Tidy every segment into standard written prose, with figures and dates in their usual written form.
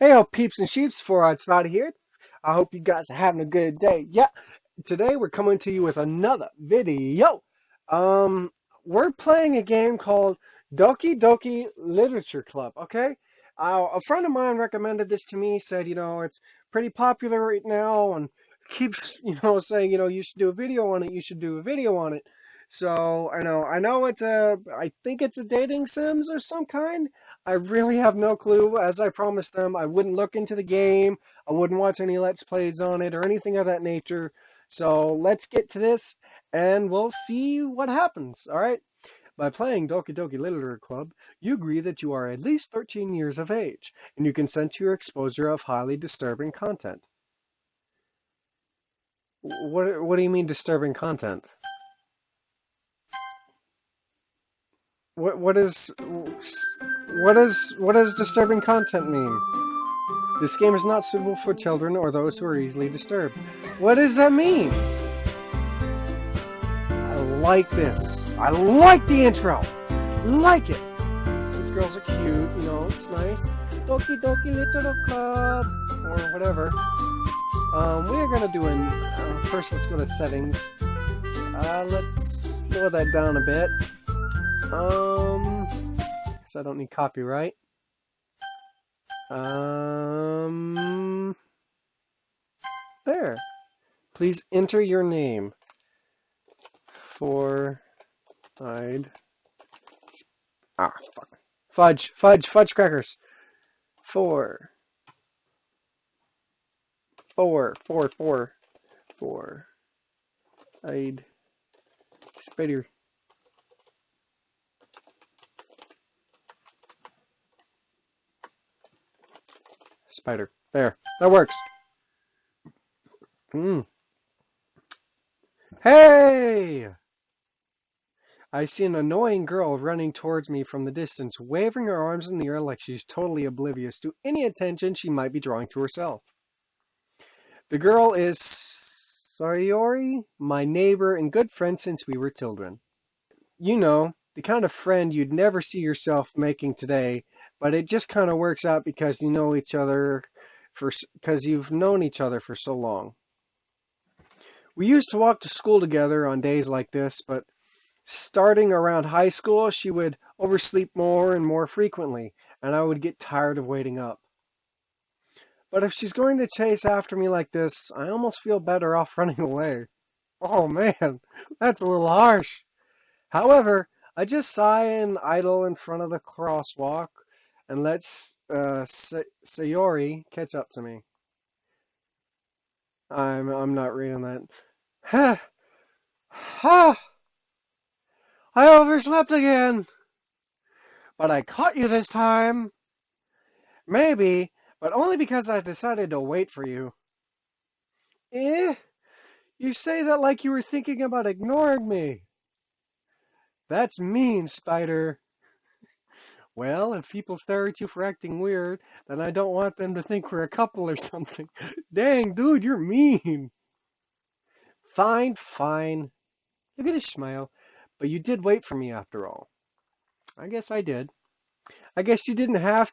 Hey, all peeps and sheeps, Four-Eyed Spotty here. I hope you guys are having a good day. Yeah, today we're coming to you with another video. Um, we're playing a game called Doki Doki Literature Club, okay? A friend of mine recommended this to me, said, it's pretty popular right now, and keeps, saying, you should do a video on it, you should do a video on it. So, I know I think it's a dating sims or some kind. I really have no clue. As I promised them, I wouldn't look into the game. I wouldn't watch any Let's Plays on it or anything of that nature. So let's get to this and we'll see what happens. All right. By playing Doki Doki Literature Club, you agree that you are at least 13 years of age and you consent to your exposure of highly disturbing content. What do you mean disturbing content? What does disturbing content mean? This game is not suitable for children or those who are easily disturbed. What does that mean? I like this. I like the intro. Like it. These girls are cute, it's nice. Doki Doki Little Club. Or whatever. We are going to do first let's go to settings. Let's slow that down a bit. So I don't need copyright. There. Please enter your name. Four-eyed. Fuck. Fudge crackers. Four-eyed spider. Spider. There. That works. Hey! I see an annoying girl running towards me from the distance, waving her arms in the air like she's totally oblivious to any attention she might be drawing to herself. The girl is Sayori, my neighbor and good friend since we were children. You know, the kind of friend you'd never see yourself making today, but it just kind of works out because you've known each other for so long. We used to walk to school together on days like this, but starting around high school, she would oversleep more and more frequently, and I would get tired of waiting up. But if she's going to chase after me like this, I almost feel better off running away. Oh man, that's a little harsh. However, I just sigh and idle in front of the crosswalk and let Sayori catch up to me. I'm not reading that. Ha! Ha! I overslept again! But I caught you this time! Maybe, but only because I decided to wait for you. Eh? You say that like you were thinking about ignoring me. That's mean, Spider. Well, if people stare at you for acting weird, then I don't want them to think we're a couple or something. Dang, dude, you're mean. Fine, fine. Look at his smile. But you did wait for me after all. I guess I did. I guess you didn't have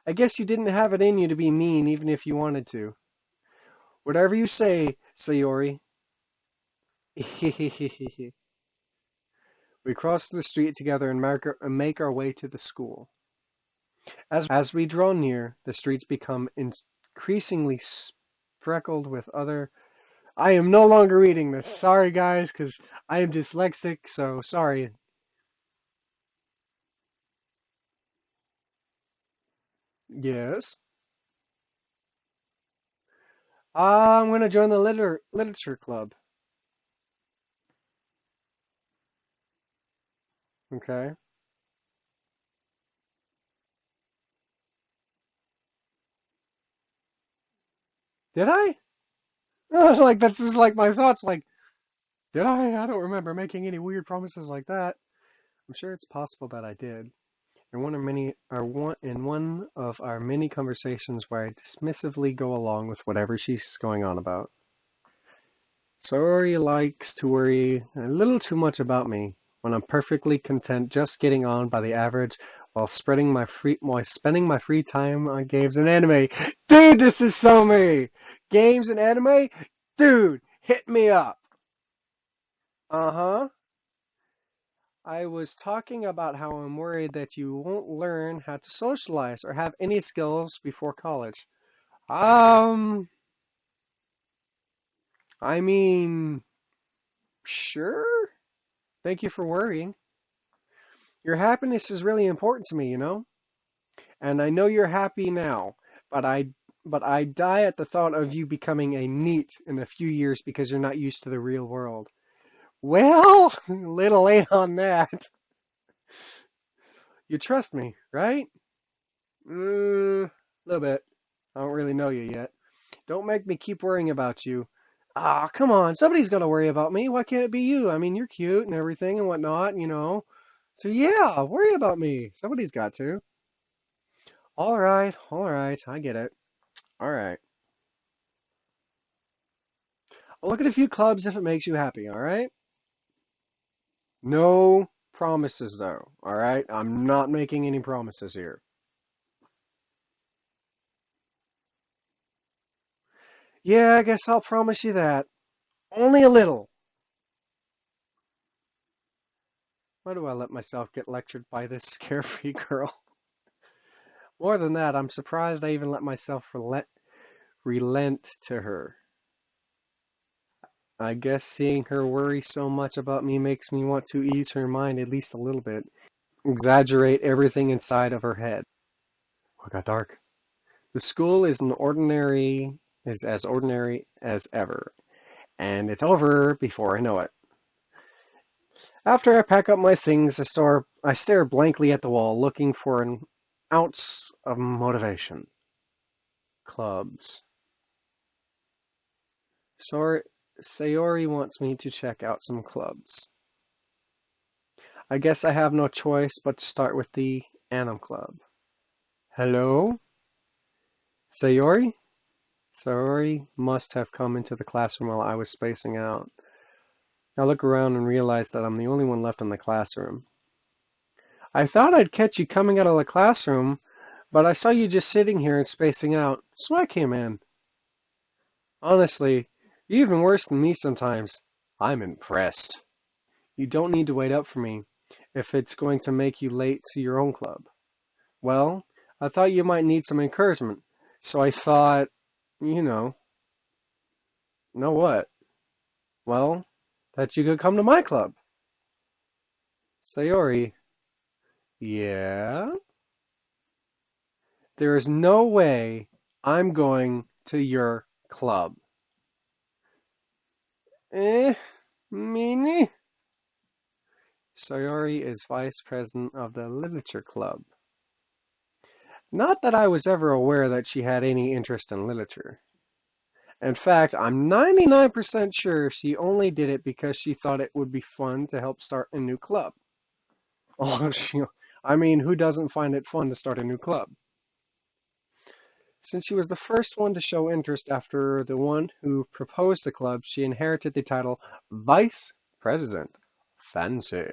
it in you to be mean even if you wanted to. Whatever you say, Sayori. We cross the street together and make our way to the school. As we draw near, the streets become increasingly speckled with other... I am no longer reading this. Sorry, guys, because I am dyslexic, so sorry. Yes. I'm going to join the literature club. Okay. Did I? Like, that's just like my thoughts. Like, did I? I don't remember making any weird promises like that. I'm sure it's possible that I did. In one of our many conversations where I dismissively go along with whatever she's going on about. Sorry likes to worry a little too much about me when I'm perfectly content just getting on by the average while spending my free time on games and anime. Dude, this is so me. Games and anime? Dude, hit me up. Uh-huh. I was talking about how I'm worried that you won't learn how to socialize or have any skills before college. Um, I mean, sure. Thank you for worrying. Your happiness is really important to me, you know? And I know you're happy now, but I die at the thought of you becoming a NEET in a few years because you're not used to the real world. Well, a little late on that. You trust me, right? A little bit. I don't really know you yet. Don't make me keep worrying about you. Ah, come on. Somebody's got to worry about me. Why can't it be you? I mean, you're cute and everything and whatnot, you know. So yeah, worry about me. Somebody's got to. All right. I get it. All right. I'll look at a few clubs if it makes you happy, all right? No promises, though, all right? I'm not making any promises here. Yeah, I guess I'll promise you that. Only a little. Why do I let myself get lectured by this carefree girl? More than that, I'm surprised I even let myself relent to her. I guess seeing her worry so much about me makes me want to ease her mind at least a little bit. Exaggerate everything inside of her head. Oh, it got dark. The school is as ordinary as ever, and it's over before I know it. After I pack up my things, I stare blankly at the wall, looking for an ounce of motivation. Clubs. Sor Sayori wants me to check out some clubs. I guess I have no choice but to start with the Anim Club. Hello? Sayori? Sayori must have come into the classroom while I was spacing out. I look around and realize that I'm the only one left in the classroom. I thought I'd catch you coming out of the classroom, but I saw you just sitting here and spacing out, so I came in. Honestly, you're even worse than me sometimes. I'm impressed. You don't need to wait up for me if it's going to make you late to your own club. Well, I thought you might need some encouragement, so I thought, you know what? Well, that you could come to my club. Sayori, yeah? There is no way I'm going to your club. Eh, Mimi? Sayori is vice president of the literature club. Not that I was ever aware that she had any interest in literature. In fact, I'm 99% sure she only did it because she thought it would be fun to help start a new club. Oh, I mean, who doesn't find it fun to start a new club? Since she was the first one to show interest after the one who proposed the club, she inherited the title Vice President. Fancy.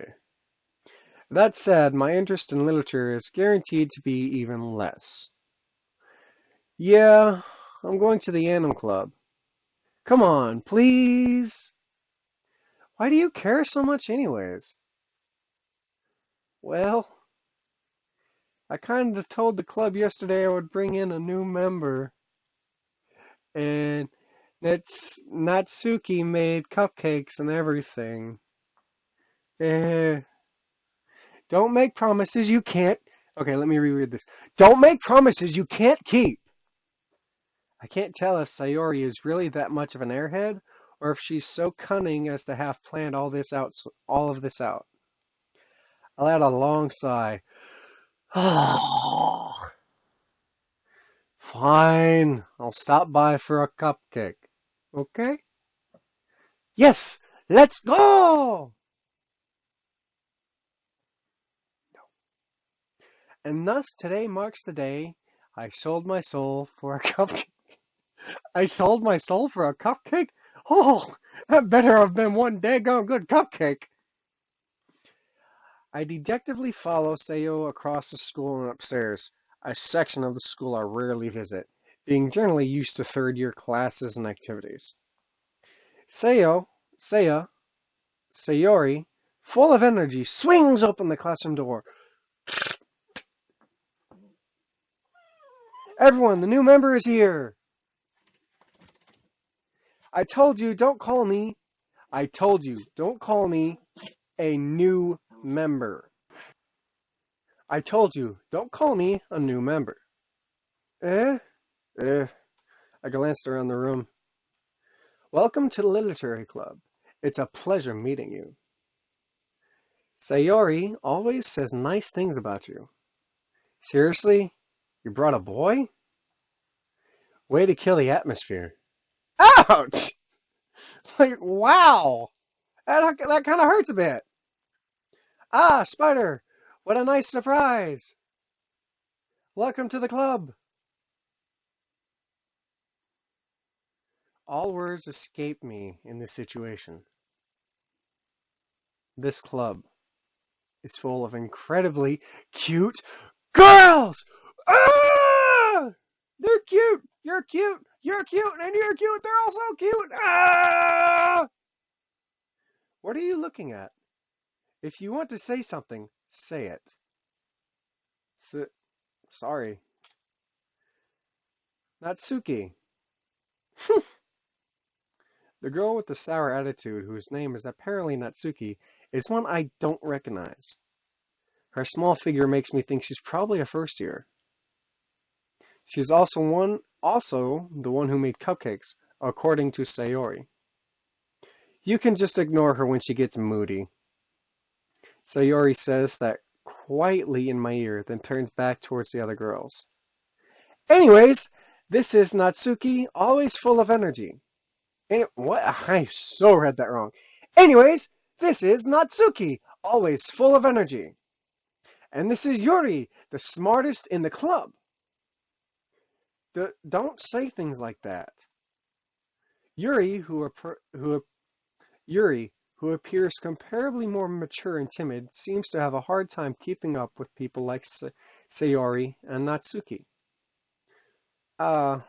That said, my interest in literature is guaranteed to be even less. Yeah, I'm going to the Anim Club. Come on, please. Why do you care so much anyways? Well, I kind of told the club yesterday I would bring in a new member, and Natsuki made cupcakes and everything. Eh, don't make promises you can't. Okay, let me reread this. Don't make promises you can't keep. I can't tell if Sayori is really that much of an airhead, or if she's so cunning as to have planned all of this out. I let out a long sigh. Fine, I'll stop by for a cupcake. Okay? Yes, let's go! And thus today marks the day I sold my soul for a cupcake. I sold my soul for a cupcake? Oh, that better have been one daggone good cupcake. I dejectedly follow Sayo across the school and upstairs, a section of the school I rarely visit, being generally used to third-year classes and activities. Sayo, Saya, Sayori, full of energy, swings open the classroom door. Everyone, the new member is here. I told you, don't call me. I told you, don't call me a new member. I told you, don't call me a new member. Eh? Eh. I glanced around the room. Welcome to the Literary Club. It's a pleasure meeting you. Sayori always says nice things about you. Seriously? You brought a boy? Way to kill the atmosphere. Ouch! Like, wow! That kind of hurts a bit. Ah, Spider! What a nice surprise! Welcome to the club! All words escape me in this situation. This club is full of incredibly cute girls! Ah! They're cute! You're cute! You're cute! And you're cute! They're all so cute! Ah! What are you looking at? If you want to say something, say it. S- Sorry. Natsuki. The girl with the sour attitude, whose name is apparently Natsuki, is one I don't recognize. Her small figure makes me think she's probably a first year. She's also the one who made cupcakes, according to Sayori. You can just ignore her when she gets moody. Sayori says that quietly in my ear, then turns back towards the other girls. Anyways, this is Natsuki, always full of energy. What? I so read that wrong. Anyways, this is Natsuki, always full of energy. And this is Yuri, the smartest in the club. Don't say things like that. Yuri, Yuri, who appears comparably more mature and timid, seems to have a hard time keeping up with people like Sayori and Natsuki. Uh,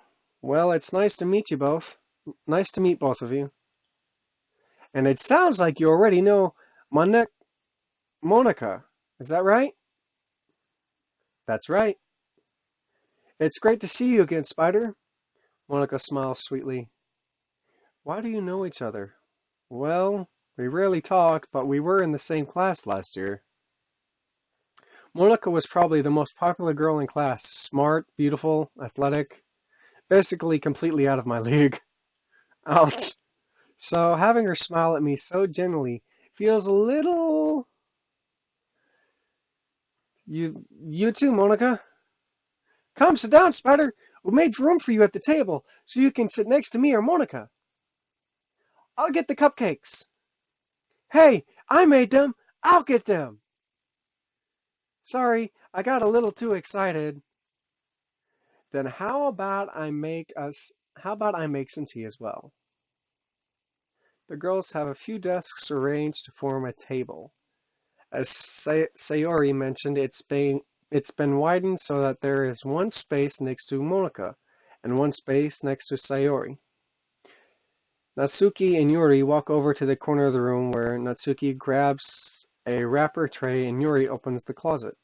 well, it's nice to meet you both. Nice to meet both of you. And it sounds like you already know Monica. Is that right? That's right. It's great to see you again, Spider. Monica smiles sweetly. Why do you know each other? Well, we rarely talk, but we were in the same class last year. Monica was probably the most popular girl in class. Smart, beautiful, athletic, basically completely out of my league. Ouch. So having her smile at me so genuinely feels a little... You too, Monica? Come, sit down, Spider. We made room for you at the table, so you can sit next to me or Monica. I'll get the cupcakes. Hey, I made them. I'll get them. Sorry, I got a little too excited. Then how about I make some tea as well? The girls have a few desks arranged to form a table. As Sayori mentioned, it's been widened so that there is one space next to Monica and one space next to Sayori. Natsuki and Yuri walk over to the corner of the room where Natsuki grabs a wrapper tray and Yuri opens the closet.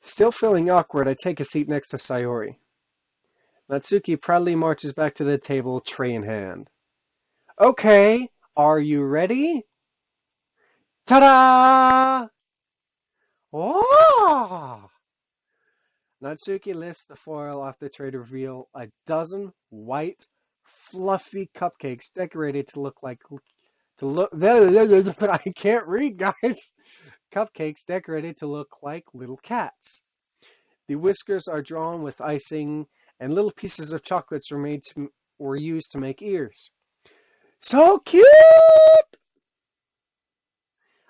Still feeling awkward, I take a seat next to Sayori. Natsuki proudly marches back to the table, tray in hand. Okay, are you ready? Ta-da! Oh! Natsuki lifts the foil off the tray to reveal a dozen white, fluffy cupcakes decorated to look like to look. I can't read, guys. Cupcakes decorated to look like little cats. The whiskers are drawn with icing, and little pieces of chocolates were used to make ears. So cute!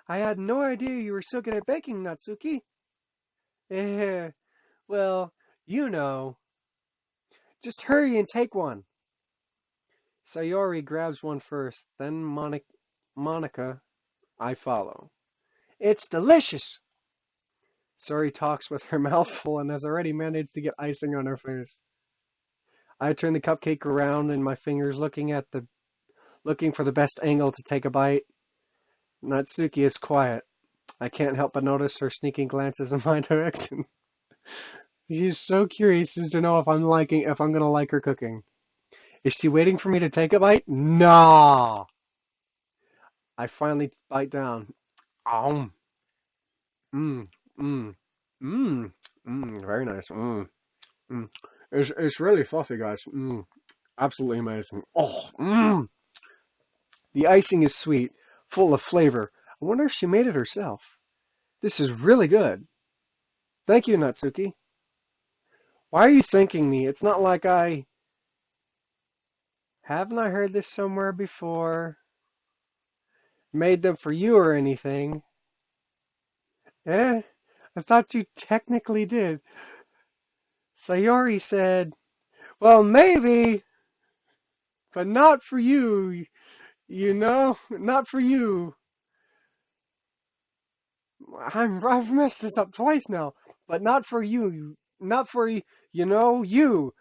I had no idea you were so good at baking, Natsuki. Eh, well, you know. Just hurry and take one. Sayori grabs one first, then Monica, I follow. It's delicious. Sori talks with her mouth full and has already managed to get icing on her face. I turn the cupcake around in my fingers, looking for the best angle to take a bite. Natsuki is quiet. I can't help but notice her sneaking glances in my direction. She's so curious as to know if I'm gonna like her cooking. Is she waiting for me to take a bite? Nah. I finally bite down. Um. Mmm. Mmm. Mmm. Mmm. Very nice. Mmm. Mmm. It's really fluffy, guys. Mmm. Absolutely amazing. Oh. Mmm. The icing is sweet, full of flavor. I wonder if she made it herself. This is really good. Thank you, Natsuki. Why are you thanking me? It's not like I... Haven't I heard this somewhere before? Made them for you or anything? Eh? I thought you technically did. Sayori said, well, maybe, but not for you. You know? Not for you. I've messed this up twice now. But not for you. Not for, you,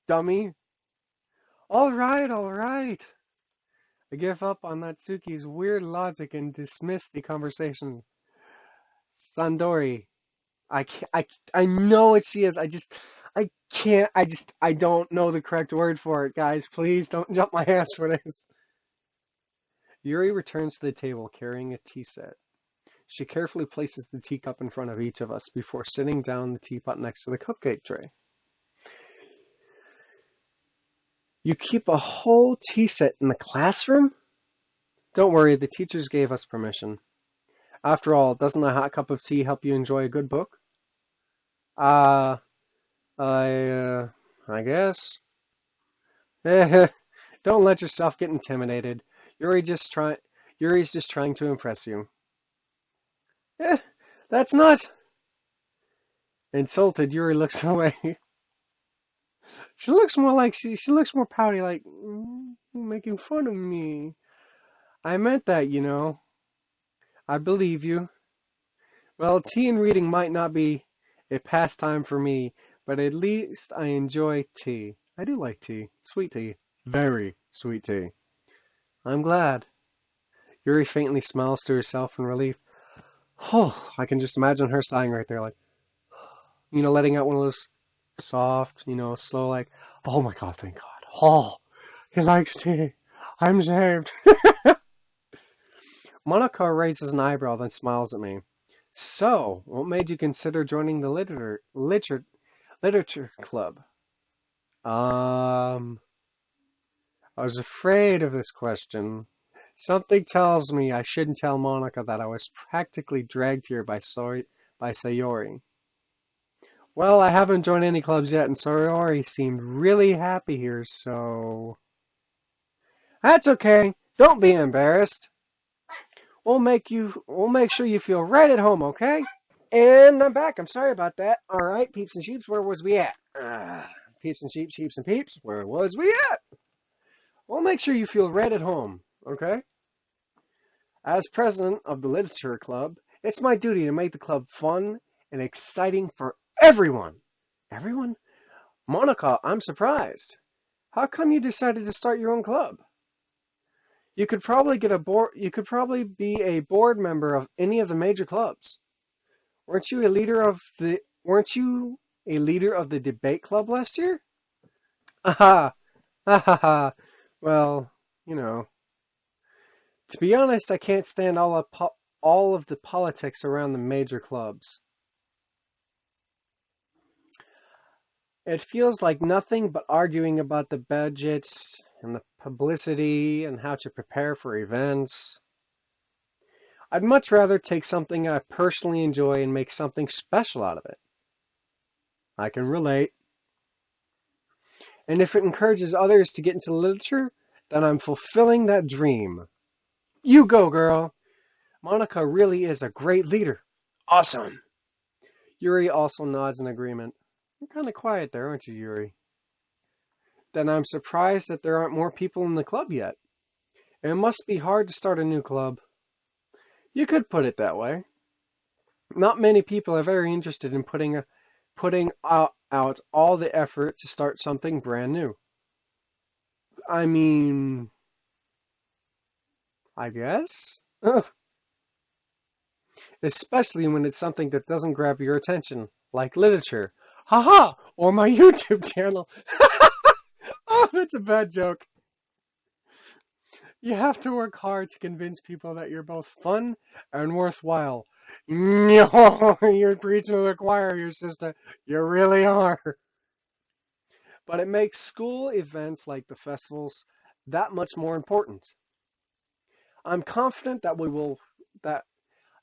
dummy. All right, all right. I give up on Natsuki's weird logic and dismiss the conversation. Sandori. I know what she is. I can't, I don't know the correct word for it, guys. Please don't jump my ass for this. Yuri returns to the table carrying a tea set. She carefully places the teacup in front of each of us before sitting down the teapot next to the cupcake tray. You keep a whole tea set in the classroom? Don't worry, the teachers gave us permission. After all, doesn't a hot cup of tea help you enjoy a good book? Uh, I guess. Don't let yourself get intimidated. Yuri's just trying to impress you. Eh, that's not. Insulted, Yuri looks away. She looks more like she looks more pouty, like making fun of me. I meant that, you know. I believe you. Well, tea and reading might not be a pastime for me, but at least I enjoy tea. I do like tea. Sweet tea. Very sweet tea. I'm glad. Yuri faintly smiles to herself in relief. Oh, I can just imagine her sighing right there, like, letting out one of those soft, slow, like, oh my God, thank God. Oh, he likes tea. I'm saved. Monaco raises an eyebrow, then smiles at me. So, what made you consider joining the literature club? I was afraid of this question. Something tells me I shouldn't tell Monica that I was practically dragged here by Sayori. Well, I haven't joined any clubs yet, and Sayori seemed really happy here, so... That's okay. Don't be embarrassed. We'll make sure you feel right at home, okay? And I'm back. I'm sorry about that. All right, peeps and sheeps, where was we at? Peeps and sheeps and peeps, where was we at? We'll make sure you feel right at home, okay? As president of the Literature Club, it's my duty to make the club fun and exciting for everyone. Everyone? Monica, I'm surprised. How come you decided to start your own club? You could probably be a board member of any of the major clubs. Weren't you a leader of the debate club last year? Aha. Ha ha ha. Well, you know. To be honest, I can't stand all of the politics around the major clubs. It feels like nothing but arguing about the budgets and the publicity and how to prepare for events. I'd much rather take something I personally enjoy and make something special out of it. I can relate. And if it encourages others to get into literature, then I'm fulfilling that dream. You go, girl! Monica really is a great leader. Awesome! Yuri also nods in agreement. You're kind of quiet there, aren't you, Yuri? Then I'm surprised that there aren't more people in the club yet. It must be hard to start a new club. You could put it that way. Not many people are very interested in putting out all the effort to start something brand new. I mean, I guess. Especially when it's something that doesn't grab your attention, like literature. Haha! Or my YouTube channel. Oh, that's a bad joke. You have to work hard to convince people that you're both fun and worthwhile. No, you're preaching to the choir, your sister. You really are. But it makes school events like the festivals that much more important. I'm confident that we will that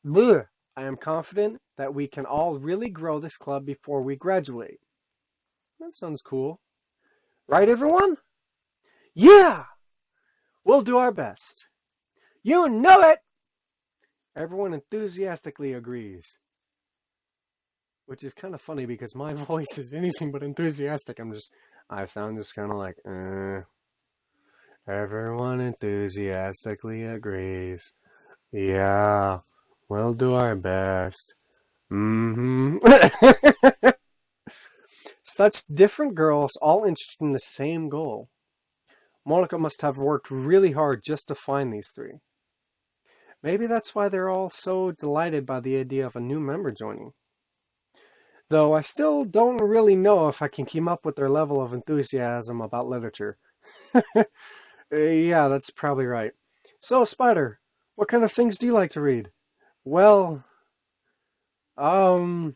bleh, I am confident that we can all really grow this club before we graduate. That sounds cool. Right, everyone? Yeah! We'll do our best. You know it! Everyone enthusiastically agrees. Which is kind of funny because my voice is anything but enthusiastic. I sound just kind of like, everyone enthusiastically agrees. Yeah, we'll do our best. Mm-hmm. Such different girls, all interested in the same goal. Monica must have worked really hard just to find these three. Maybe that's why they're all so delighted by the idea of a new member joining. Though I still don't really know if I can keep up with their level of enthusiasm about literature. Yeah, that's probably right. So, Spider, what kind of things do you like to read? Well, um,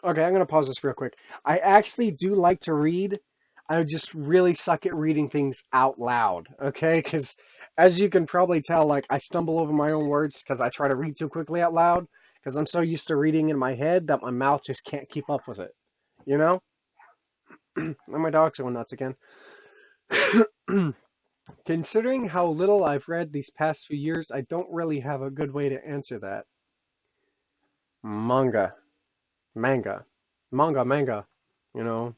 okay, I'm gonna pause this real quick. I actually do like to read. I just really suck at reading things out loud, okay? Because as you can probably tell, like, I stumble over my own words because I try to read too quickly out loud because I'm so used to reading in my head that my mouth just can't keep up with it, you know? And my dog's going nuts again. Considering how little I've read these past few years, I don't really have a good way to answer that. Manga. Manga. Manga. You know,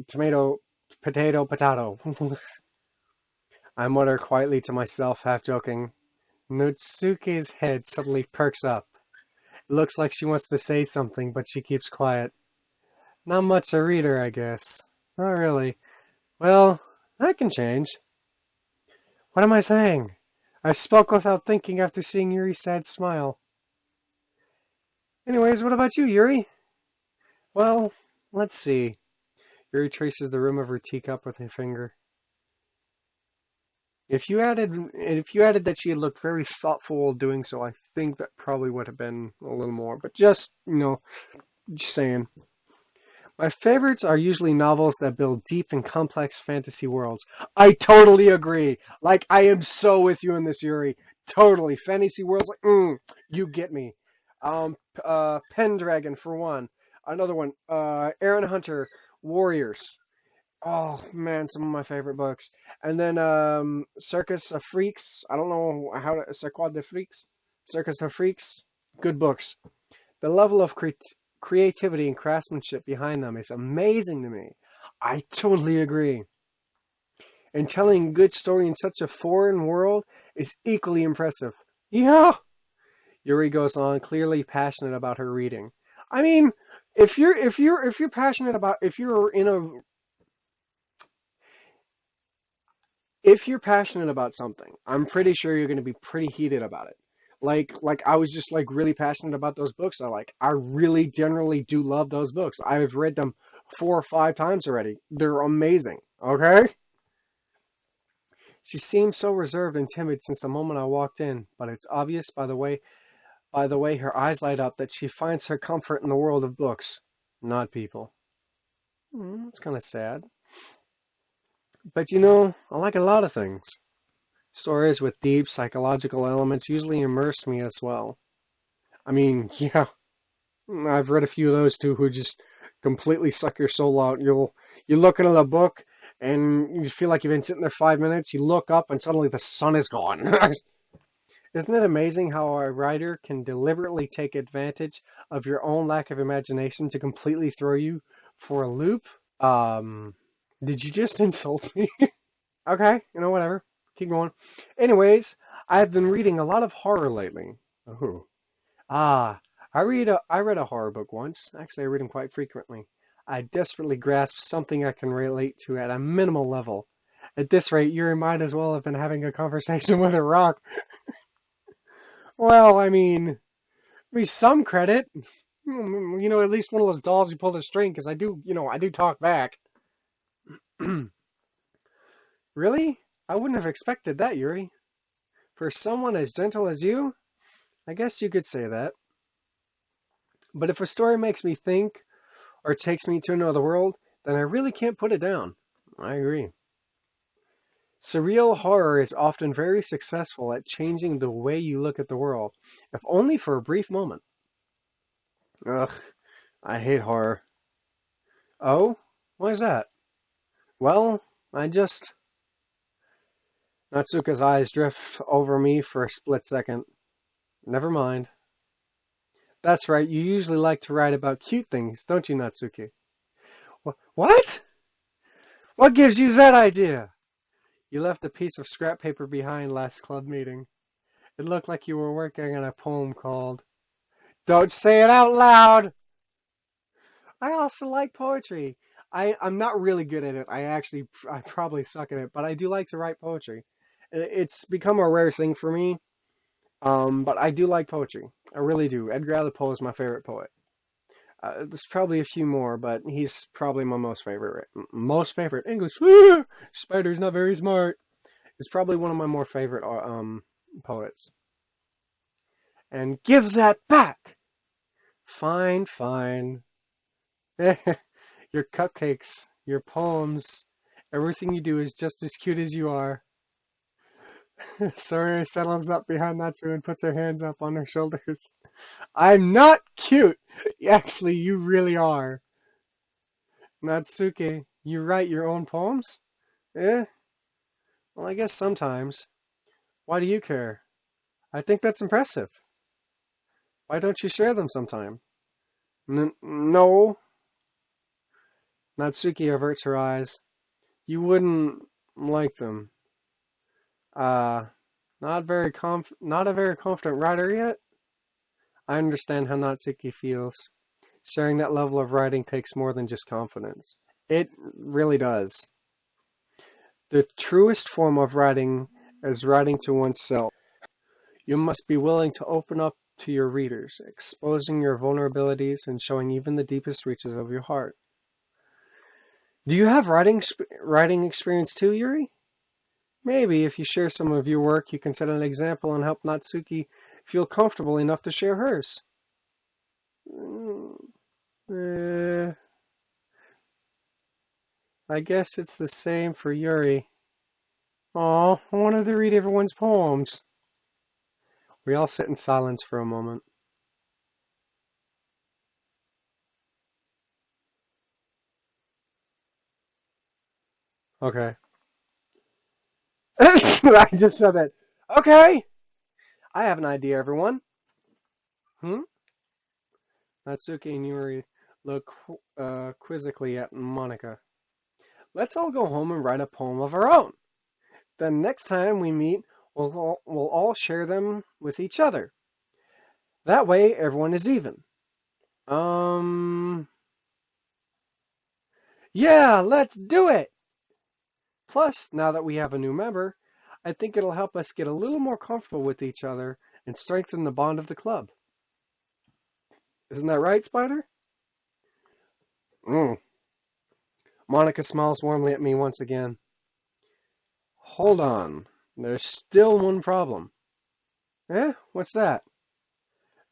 tomato, potato. I mutter quietly to myself, half joking. Notsuke's head suddenly perks up. It looks like she wants to say something, but she keeps quiet. Not much a reader, I guess. Not really. Well, that can change. What am I saying? I spoke without thinking after seeing Yuri's sad smile. Anyways, what about you, Yuri? Well, let's see. Yuri traces the rim of her teacup with her finger. If you added that she had looked very thoughtful while doing so, I think that probably would have been a little more. But just saying. My favorites are usually novels that build deep and complex fantasy worlds. I totally agree. Like, I am so with you in this, Yuri. Totally. Fantasy worlds, like, you get me. Pendragon, for one. Another one, Aaron Hunter, Warriors. Oh, man, some of my favorite books. And then, Circus of Freaks. I don't know how to, Circuit de Freaks? Circus of Freaks. Good books. The level of creativity and craftsmanship behind them is amazing to me. I totally agree. And telling a good story in such a foreign world is equally impressive. Yeah, Yuri goes on, clearly passionate about her reading. I mean, if you're passionate about if you're passionate about something, I'm pretty sure you're going to be pretty heated about it. Like I was just like really passionate about those books. I really generally do love those books. I've read them 4 or 5 times already. They're amazing. Okay? She seemed so reserved and timid since the moment I walked in, but it's obvious by the way her eyes light up that she finds her comfort in the world of books, not people. It's kind of sad. But I like a lot of things. Stories with deep psychological elements usually immerse me as well. I mean, yeah, I've read a few of those too who just completely suck your soul out. You look into the book and you feel like you've been sitting there 5 minutes, you look up and suddenly the sun is gone. Isn't it amazing how a writer can deliberately take advantage of your own lack of imagination to completely throw you for a loop? Um, did you just insult me? Okay, whatever. Keep going. Anyways, I've been reading a lot of horror lately. Oh. Ah, I read a horror book once. Actually, I read them quite frequently. I desperately grasped something I can relate to at a minimal level. At this rate, you might as well have been having a conversation with a rock. Well, me some credit. At least one of those dolls you pulled a string, because I do talk back. Really? I wouldn't have expected that, Yuri. For someone as gentle as you, I guess you could say that. But if a story makes me think or takes me to another world, then I really can't put it down. I agree. Surreal horror is often very successful at changing the way you look at the world, if only for a brief moment. Ugh, I hate horror. Oh? Why is that? Well, I just. Natsuka's eyes drift over me for a split second. Never mind. That's right, you usually like to write about cute things, don't you, Natsuki? What? What gives you that idea? You left a piece of scrap paper behind last club meeting. It looked like you were working on a poem called Don't Say It Out Loud! I also like poetry. I'm not really good at it. I probably suck at it, but I do like to write poetry. It's become a rare thing for me, but I do like poetry. I really do. Edgar Allan Poe is my favorite poet. There's probably a few more, but he's probably my most favorite. Most favorite English. Spider's not very smart. Is probably one of my more favorite poets. And give that back. Fine, fine. Your cupcakes, your poems, everything you do is just as cute as you are. Sora settles up behind Natsu and puts her hands up on her shoulders. I'm not cute! Actually, you really are. Natsuke, you write your own poems? Eh, well, I guess sometimes. Why do you care? I think that's impressive. Why don't you share them sometime? No. Natsuki averts her eyes. You wouldn't like them. Uh, not a very confident writer yet? I understand how Natsuki feels. Sharing that level of writing takes more than just confidence. It really does. The truest form of writing is writing to oneself. You must be willing to open up to your readers, exposing your vulnerabilities and showing even the deepest reaches of your heart. Do you have writing experience too, Yuri? Maybe if you share some of your work, you can set an example and help Natsuki feel comfortable enough to share hers. Mm, eh, I guess it's the same for Yuri. Aw, I wanted to read everyone's poems. We all sit in silence for a moment. Okay. I just said that. Okay, I have an idea, everyone. Hmm? Natsuki and Yuri look quizzically at Monica. Let's all go home and write a poem of our own. Then next time we meet, we'll all share them with each other. That way, everyone is even. Um, yeah, let's do it! Plus, now that we have a new member, I think it'll help us get a little more comfortable with each other and strengthen the bond of the club. Isn't that right, Spider? Mm. Monica smiles warmly at me once again. Hold on. There's still one problem. Eh? What's that?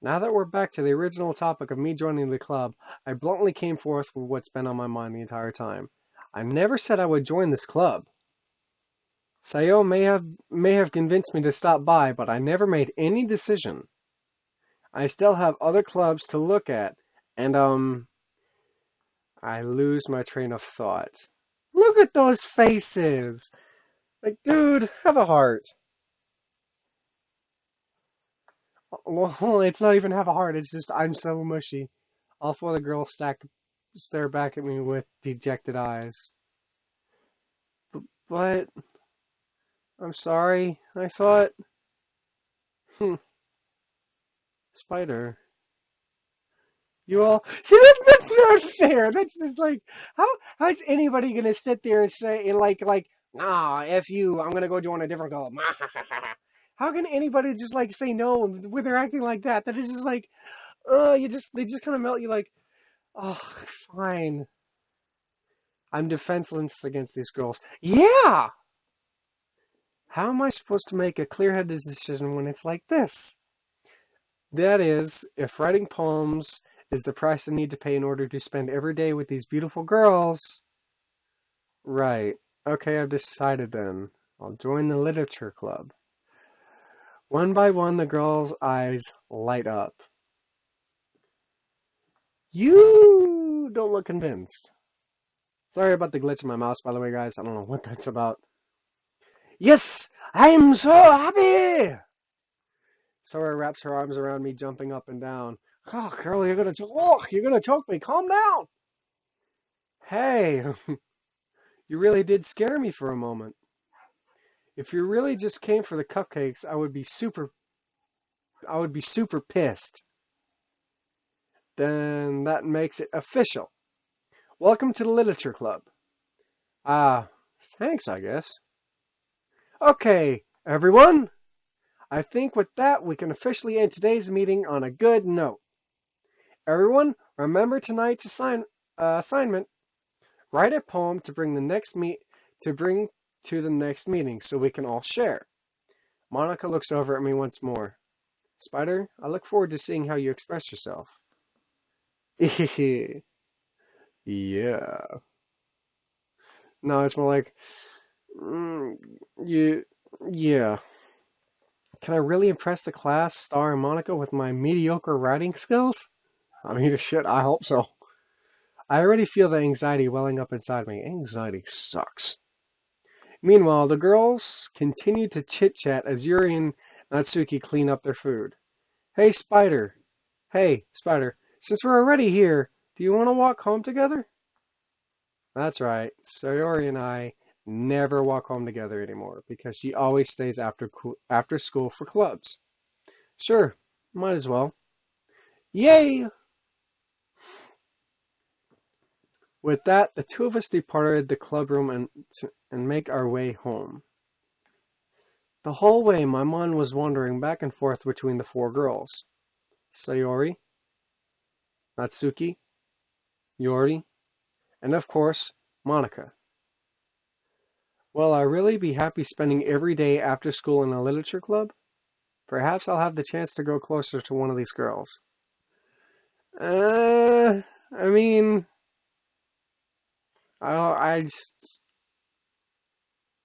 Now that we're back to the original topic of me joining the club, I bluntly came forth with what's been on my mind the entire time. I never said I would join this club. Sayo may have convinced me to stop by, but I never made any decision. I still have other clubs to look at, and I lose my train of thought. Look at those faces! Like, dude, have a heart. Well, it's not even have a heart, it's just I'm so mushy. All four of the girls stare back at me with dejected eyes. But, I'm sorry, I thought. Spider. You all see that's not fair. That's just like how's anybody gonna sit there and say and like nah f you I'm gonna go join a different club. How can anybody just like say no when they're acting like that? That is just like they just kind of melt you like oh fine I'm defenseless against these girls. Yeah. How am I supposed to make a clear-headed decision when it's like this? That is, if writing poems is the price I need to pay in order to spend every day with these beautiful girls. Right. Okay, I've decided then. I'll join the literature club. One by one, the girls' eyes light up. You don't look convinced. Sorry about the glitch in my mouse, by the way, guys. I don't know what that's about. Yes, I'm so happy! Sora wraps her arms around me, jumping up and down. Oh, girl, you're gonna choke me. Calm down. Hey, you really did scare me for a moment. If you really just came for the cupcakes, I would be super pissed. Then that makes it official. Welcome to the Literature Club. Ah, thanks, I guess. Okay, everyone. I think with that, we can officially end today's meeting on a good note. Everyone, remember tonight's assignment. Write a poem to bring to the next meeting so we can all share. Monica looks over at me once more. Spider, I look forward to seeing how you express yourself. Yeah. No, it's more like, mm, you, yeah. Can I really impress the class, Star and Monica, with my mediocre writing skills? I mean, shit, I hope so. I already feel the anxiety welling up inside me. Anxiety sucks. Meanwhile, the girls continue to chit-chat as Yuri and Natsuki clean up their food. Hey, Spider. Hey, Spider. Since we're already here, do you want to walk home together? That's right. Sayori and I never walk home together anymore because she always stays after school for clubs. Sure, might as well. Yay! With that, the two of us departed the club room and make our way home. The whole way, my mind was wandering back and forth between the four girls. Sayori, Natsuki, Yori, and of course, Monica. Will I really be happy spending every day after school in a literature club? Perhaps I'll have the chance to grow closer to one of these girls. I mean, I just,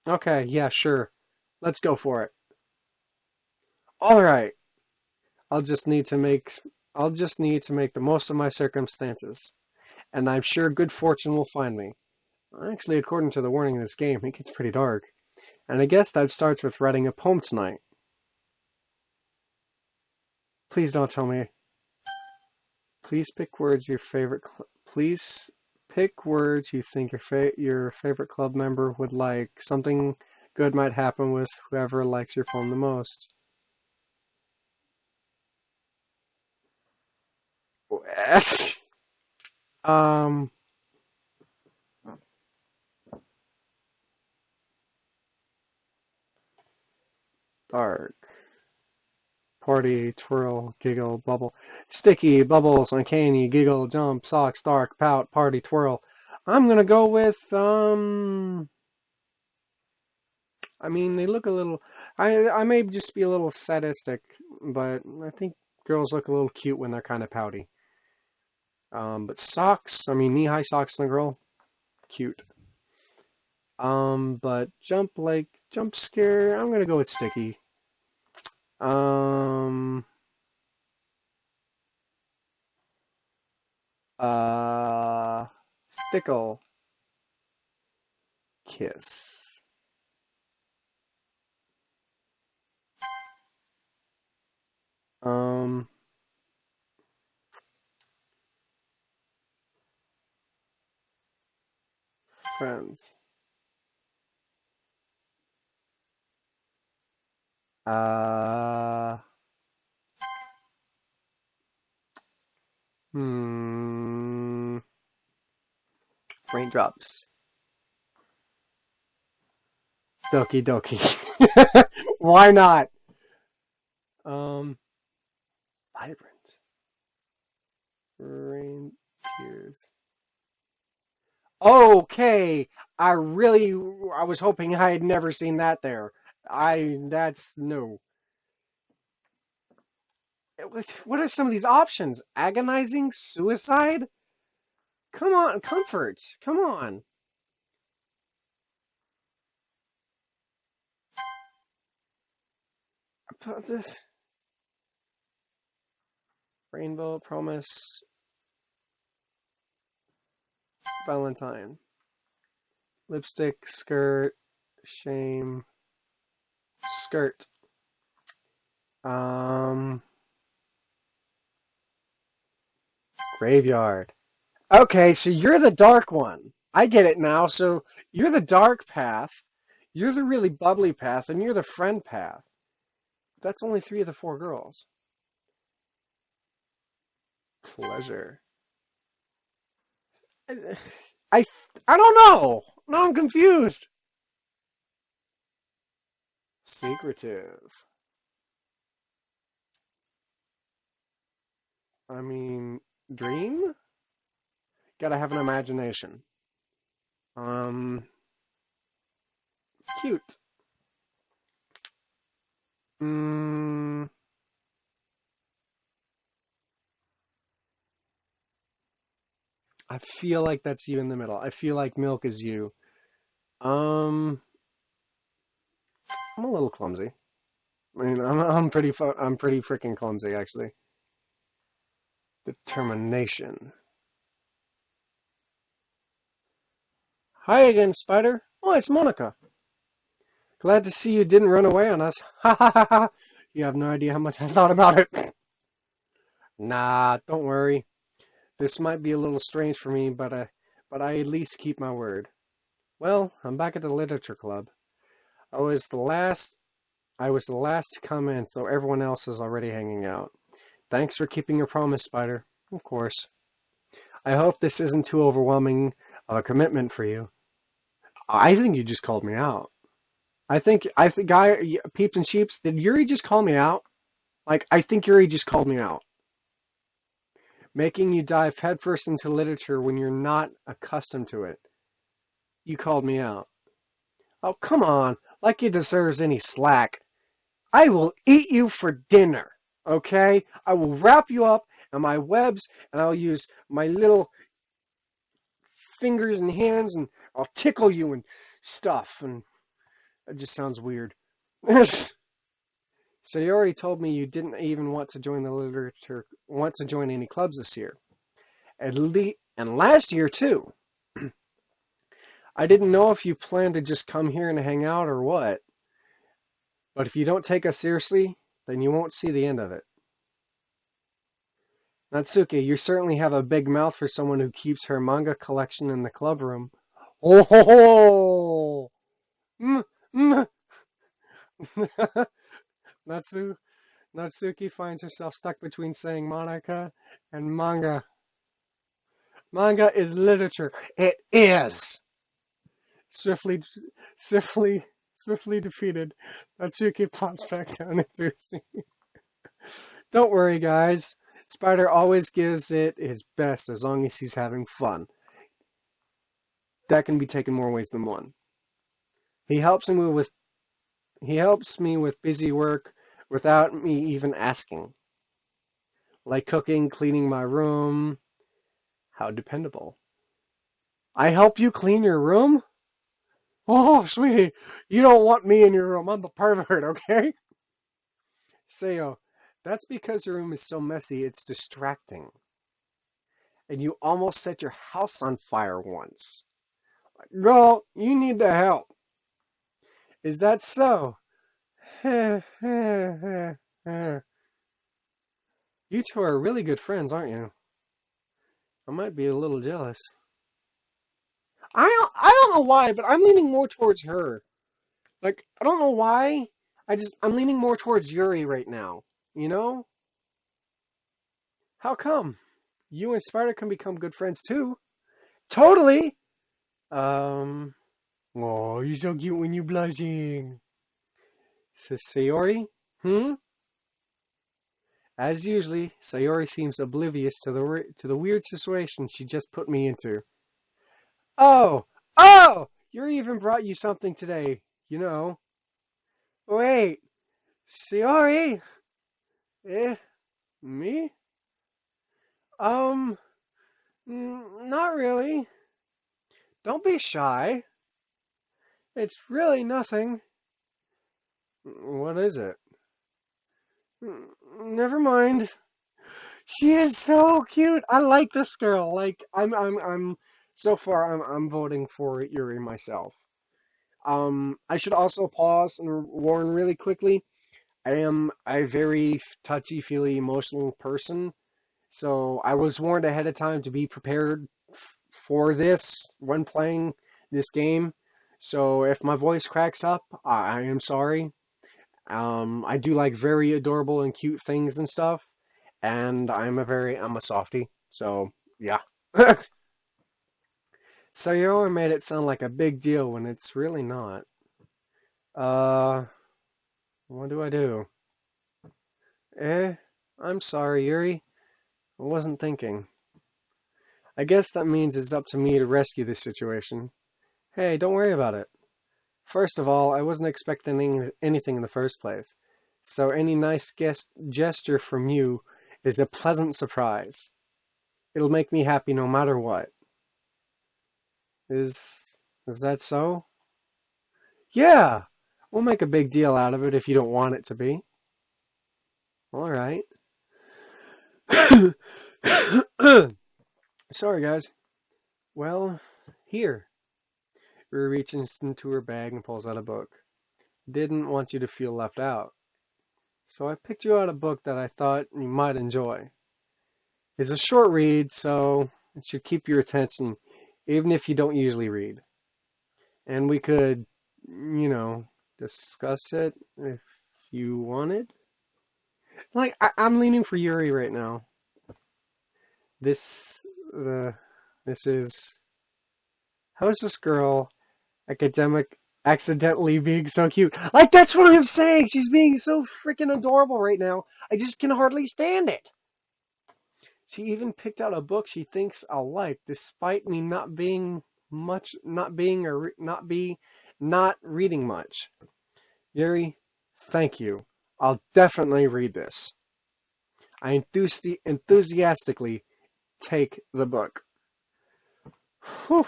okay, yeah, sure. Let's go for it. All right. I'll just need to make, I'll just need to make the most of my circumstances, and I'm sure good fortune will find me. Actually, according to the warning in this game, it gets pretty dark. And I guess that starts with writing a poem tonight. Please don't tell me. Please pick words your favorite. Please pick words you think your favorite club member would like. Something good might happen with whoever likes your poem the most. um, dark. Party, twirl, giggle, bubble. Sticky, bubbles, uncanny, giggle, jump, socks, dark, pout, party, twirl. I'm gonna go with, I mean, they look a little, I may just be a little sadistic, but I think girls look a little cute when they're kind of pouty. But socks, I mean, knee-high socks on a girl, cute. But jump scare, I'm gonna go with sticky. Um, uh, Fickle. Kiss. Um, Friends. Uh, Hmm. Raindrops. Doki Doki. Why not? Um. Vibrant. Rain tears. Okay. I was hoping I had never seen that there. That's no. What are some of these options? Agonizing? Suicide? Come on, comfort. Come on. This rainbow promise Valentine. Lipstick, skirt, shame, skirt. Um, graveyard. Okay, so you're the dark one. I get it now. So you're the dark path, you're the really bubbly path, and you're the friend path. That's only three of the four girls. Pleasure. I, I, I don't know. Now I'm confused. Secretive. I mean, dream? Gotta have an imagination. Um, cute. Mm, I feel like that's you in the middle. I feel like milk is you. Um, I'm a little clumsy. I mean, I'm pretty freaking clumsy actually. Determination. Hi again, Spider. Oh, it's Monica. Glad to see you didn't run away on us. Ha ha ha ha. You have no idea how much I thought about it. Nah, don't worry. This might be a little strange for me, but I at least keep my word. Well, I'm back at the literature club. I was the last I was the last to come in, so everyone else is already hanging out. Thanks for keeping your promise, Spider. Of course. I hope this isn't too overwhelming of a commitment for you. I think you just called me out. I think, guy, peeps and sheeps, did Yuri just call me out? Like, I think Yuri just called me out. Making you dive headfirst into literature when you're not accustomed to it. You called me out. Oh, come on, like he deserves any slack. I will eat you for dinner, okay? I will wrap you up in my webs and I'll use my little fingers and hands and I'll tickle you and stuff. And it just sounds weird. So you already told me you didn't even want to join the literature, want to join any clubs this year. And last year too. I didn't know if you planned to just come here and hang out or what. But if you don't take us seriously, then you won't see the end of it. Natsuki, you certainly have a big mouth for someone who keeps her manga collection in the club room. Oh ho ho! Mm, mm. Natsu, Natsuki finds herself stuck between saying Monica and manga. Manga is literature. It is! Swiftly, swiftly, swiftly defeated, Natsuki plops back down into her seat. Don't worry, guys. Spider always gives it his best as long as he's having fun. That can be taken more ways than one. He helps me with he helps me with busy work without me even asking. Like cooking, cleaning my room. How dependable. I help you clean your room? Oh, sweetie, you don't want me in your room. I'm the pervert, okay? Sayo, that's because your room is so messy, it's distracting. And you almost set your house on fire once. Girl, you need the help. Is that so? You two are really good friends, aren't you? I might be a little jealous. I don't know why, but I'm leaning more towards her. Like, I don't know why. I'm leaning more towards Yuri right now. You know? How come? You and Spider can become good friends too. Totally. Um. Oh, you're so cute when you're blushing. Says Sayori. Hmm. As usually, Sayori seems oblivious to the weird situation she just put me into. Oh, oh! Yuri even brought you something today. You know. Wait, Sayori? Eh, me? Um, not really. Don't be shy. It's really nothing. What is it? Never mind. She is so cute. I like this girl. Like I'm. So far, I'm voting for Yuri myself. I should also pause and warn really quickly. I am a very touchy-feely, emotional person, so I was warned ahead of time to be prepared for this when playing this game. So if my voice cracks up, I am sorry. I do like very adorable and cute things and stuff, and I'm a softie. So yeah. So you all made it sound like a big deal when it's really not. Uh, what do I do? Eh, I'm sorry, Yuri. I wasn't thinking. I guess that means it's up to me to rescue this situation. Hey, don't worry about it. First of all, I wasn't expecting anything in the first place, so any nice gesture from you is a pleasant surprise. It'll make me happy no matter what. Is that so? Yeah! We'll make a big deal out of it if you don't want it to be. All right. Sorry, guys. Well, here. Rue reaches into her bag and pulls out a book. Didn't want you to feel left out, so I picked you out a book that I thought you might enjoy. It's a short read, so it should keep your attention, even if you don't usually read. And we could, discuss it if you wanted. Like, I'm leaning for Yuri right now. This, uh, this is, how is this girl academic accidentally being so cute? Like, that's what I'm saying! She's being so freaking adorable right now. I just can hardly stand it. She even picked out a book she thinks I'll like, despite me not reading much. Yuri, thank you. I'll definitely read this. I enthusiastically take the book. Whew.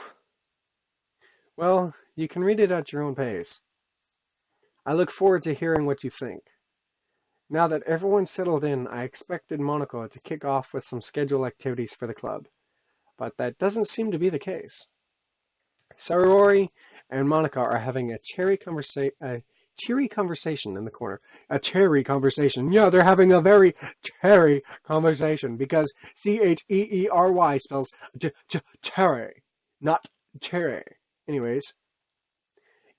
Well, you can read it at your own pace. I look forward to hearing what you think. Now that everyone's settled in, I expected Monaco to kick off with some scheduled activities for the club, but that doesn't seem to be the case. Sarori and Monica are having a cheery conversation in the corner. A cherry conversation. Yeah, they're having a very cherry conversation because Cheery spells cherry, not cherry. Anyways,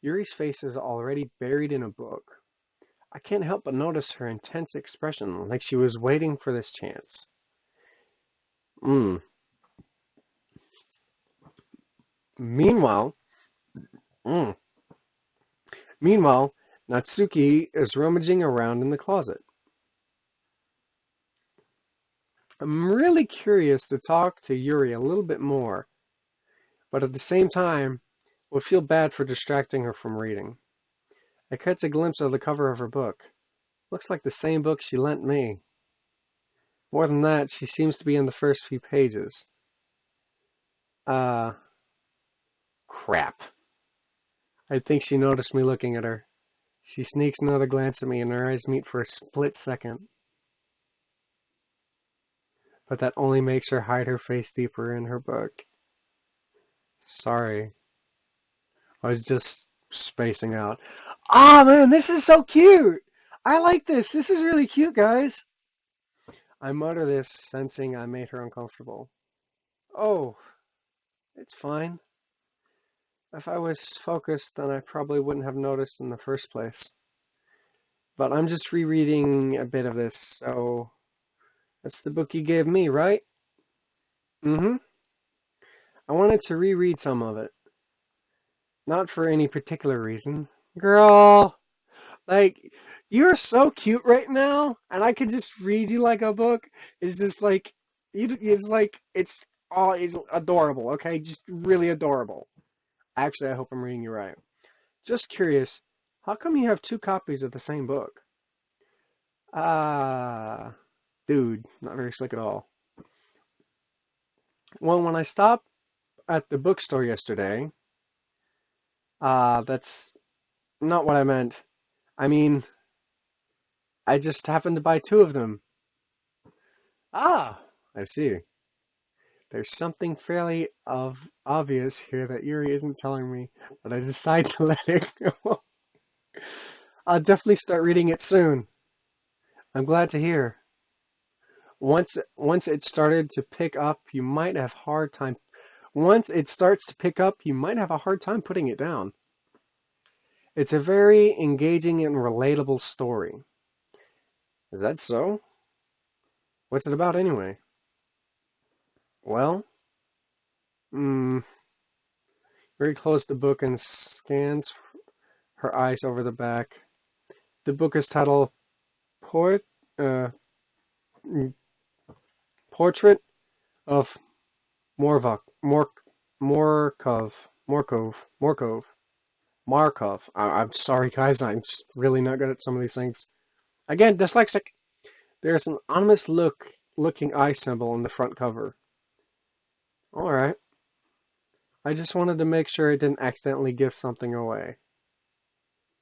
Yuri's face is already buried in a book. I can't help but notice her intense expression, like she was waiting for this chance. Mm. Meanwhile, mm. Meanwhile, Natsuki is rummaging around in the closet. I'm really curious to talk to Yuri a little bit more, but at the same time, would feel bad for distracting her from reading. I catch a glimpse of the cover of her book. Looks like the same book she lent me. More than that, she seems to be in the first few pages. Uh, crap. I think she noticed me looking at her. She sneaks another glance at me and our eyes meet for a split second. But that only makes her hide her face deeper in her book. Sorry. I was just spacing out. Ah, man, this is so cute! I like this. This is really cute, guys. I mutter this, sensing I made her uncomfortable. Oh, it's fine. If I was focused, then I probably wouldn't have noticed in the first place. But I'm just rereading a bit of this, so that's the book you gave me, right? Mm-hmm. I wanted to reread some of it. Not for any particular reason. Girl, like, you're so cute right now, and I could just read you like a book. It's just like, it's adorable, okay? Just really adorable. Actually, I hope I'm reading you right. Just curious, how come you have two copies of the same book? Ah, dude, not very slick at all. Well, when I stopped at the bookstore yesterday, that's not what I meant. I mean, I just happened to buy two of them. Ah, I see. There's something fairly obvious here that Yuri isn't telling me, but I decide to let it go. I'll definitely start reading it soon. I'm glad to hear. Once it started to pick up, you might have hard time. Once it starts to pick up, you might have a hard time putting it down. It's a very engaging and relatable story. Is that so? What's it about anyway? Well, mm, very close to book and scans her eyes over the back. The book is titled Port, uh, Portrait of Morvok, Markov. I'm sorry, guys. I'm just really not good at some of these things. Again, dyslexic. There's an ominous looking eye symbol on the front cover. All right. I just wanted to make sure it didn't accidentally give something away.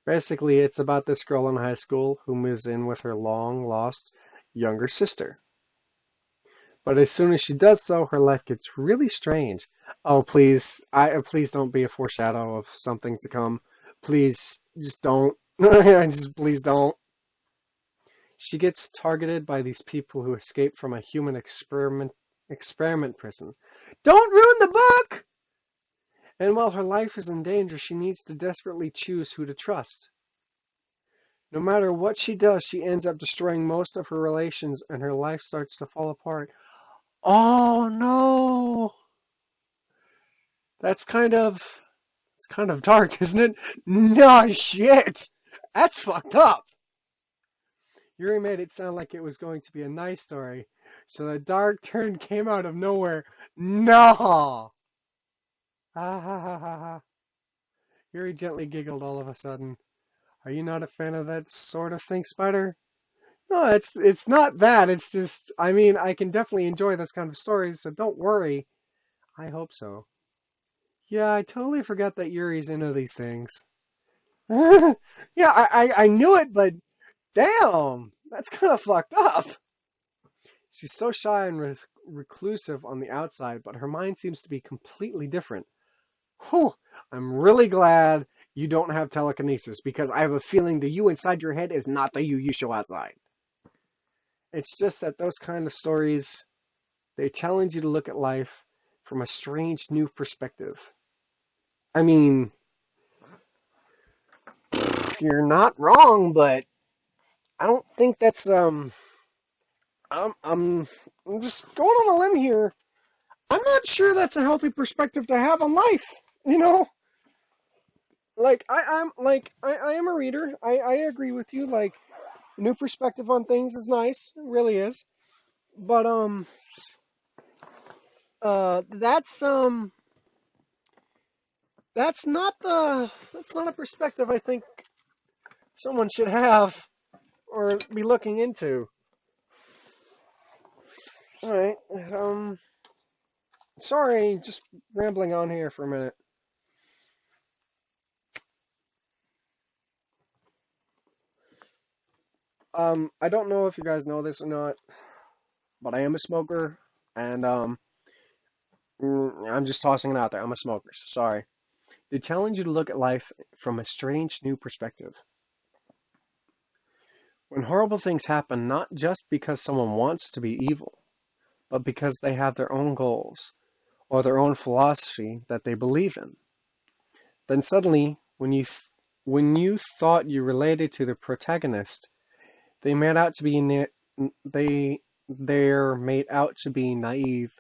Basically, it's about this girl in high school who moves in with her long lost younger sister. But as soon as she does so, her life gets really strange. Oh, please, please don't be a foreshadow of something to come. Please, just don't. Just please don't. She gets targeted by these people who escaped from a human experiment prison. Don't ruin the book! And while her life is in danger, she needs to desperately choose who to trust. No matter what she does, she ends up destroying most of her relations and her life starts to fall apart. Oh no! That's kind of it's kind of dark, isn't it? No shit! That's fucked up! Yuri made it sound like it was going to be a nice story, so the dark turn came out of nowhere. No! Ha ha ha ha ha. Yuri gently giggled all of a sudden. Are you not a fan of that sort of thing, Spider? No, it's not that. It's just, I mean, I can definitely enjoy those kind of stories, so don't worry. I hope so. Yeah, I totally forgot that Yuri's into these things. Yeah, I knew it, but damn, that's kind of fucked up. She's so shy and reclusive on the outside, but her mind seems to be completely different. Whew, I'm really glad you don't have telekinesis because I have a feeling the you inside your head is not the you show outside. It's just that those kind of stories, they challenge you to look at life from a strange new perspective. I mean, you're not wrong, but I don't think that's I'm I'm I'm just going on a limb here. I'm not sure that's a healthy perspective to have on life. You know, like I am a reader. I agree with you. Like a new perspective on things is nice. It really is. But that's not a perspective I think someone should have or be looking into. All right. Sorry, just rambling on here for a minute. I don't know if you guys know this or not, but I am a smoker, and I'm just tossing it out there. I'm a smoker, so sorry. They challenge you to look at life from a strange new perspective. When horrible things happen, not just because someone wants to be evil, but because they have their own goals or their own philosophy that they believe in, then suddenly, when you thought you related to the protagonist, they made out to be they they're made out to be naive,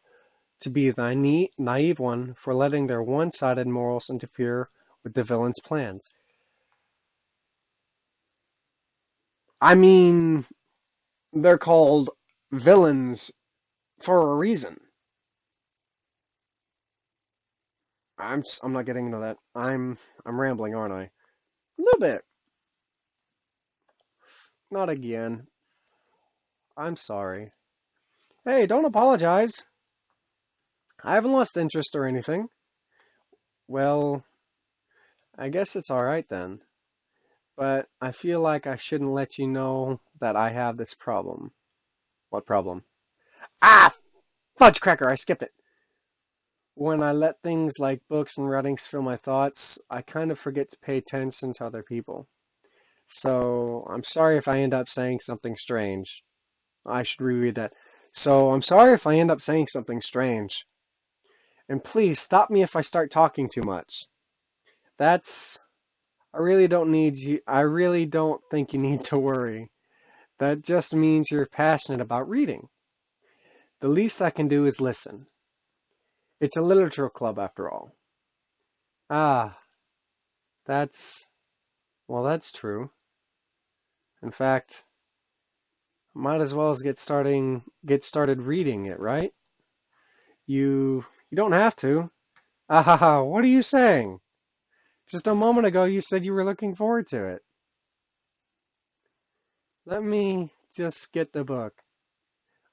to be the naive one for letting their one-sided morals interfere with the villain's plans. I mean, they're called villains for a reason. I'm not getting into that. I'm rambling, aren't I? A little bit. Not again. I'm sorry. Hey, don't apologize. I haven't lost interest or anything. Well, I guess it's alright then. But I feel like I shouldn't let you know that I have this problem. What problem? Ah! Fudge cracker, I skipped it. When I let things like books and writings fill my thoughts, I kind of forget to pay attention to other people. So I'm sorry if I end up saying something strange. I should reread that. So I'm sorry if I end up saying something strange. And please stop me if I start talking too much. That's I really don't need you. I really don't think you need to worry. That just means you're passionate about reading. The least I can do is listen. It's a literature club after all. Ah, that's that's true. In fact, might as well as get started reading it, right? You don't have to. Ah ha ha, what are you saying? Just a moment ago you said you were looking forward to it. Let me just get the book.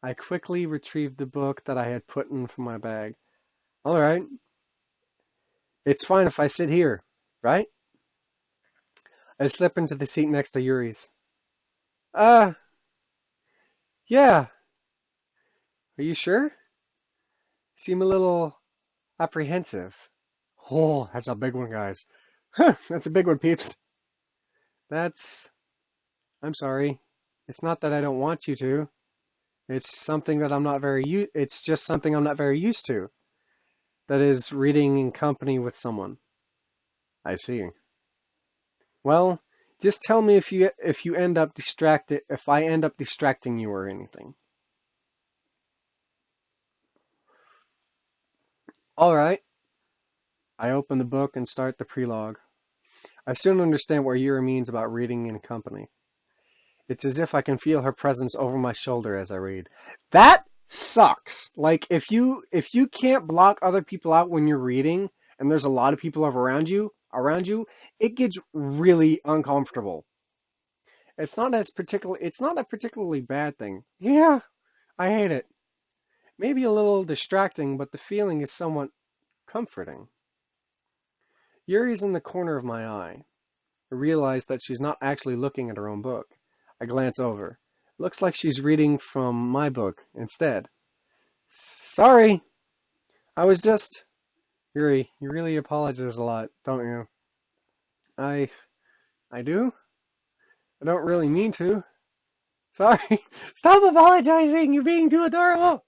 I quickly retrieved the book that I had put into my bag. All right. It's fine if I sit here, right? I slip into the seat next to Yuri's. Uh, yeah. Are you sure? Seem a little apprehensive. Oh, that's a big one, guys. That's a big one, peeps. That's... I'm sorry. It's not that I don't want you to. It's something that it's just something I'm not very used to. That is reading in company with someone. I see. Well, just tell me if you end up distracted if I end up distracting you or anything. All right. I open the book and start the prelogue. I soon understand what Yuri means about reading in company. It's as if I can feel her presence over my shoulder as I read. That sucks. Like if you can't block other people out when you're reading and there's a lot of people around you, it gets really uncomfortable. It's not a particularly bad thing. Yeah, I hate it. Maybe a little distracting, but the feeling is somewhat comforting. Yuri's in the corner of my eye. I realize that she's not actually looking at her own book. I glance over. Looks like she's reading from my book instead. Sorry, I was just... Yuri, you really apologize a lot, don't you? I... I do? I don't really mean to. Sorry. Stop apologizing, you're being too adorable.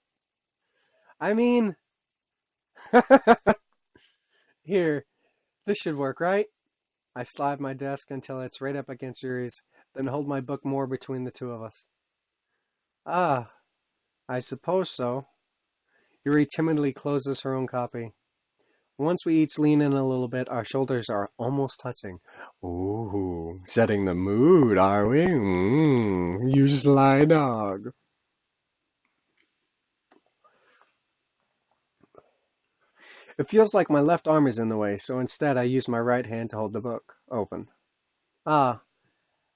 I mean... Here, this should work, right? I slide my desk until it's right up against Yuri's, then hold my book more between the two of us. Ah, I suppose so. Yuri timidly closes her own copy. Once we each lean in a little bit, our shoulders are almost touching. Ooh, setting the mood, are we? You sly dog. It feels like my left arm is in the way, so instead I use my right hand to hold the book open. Ah,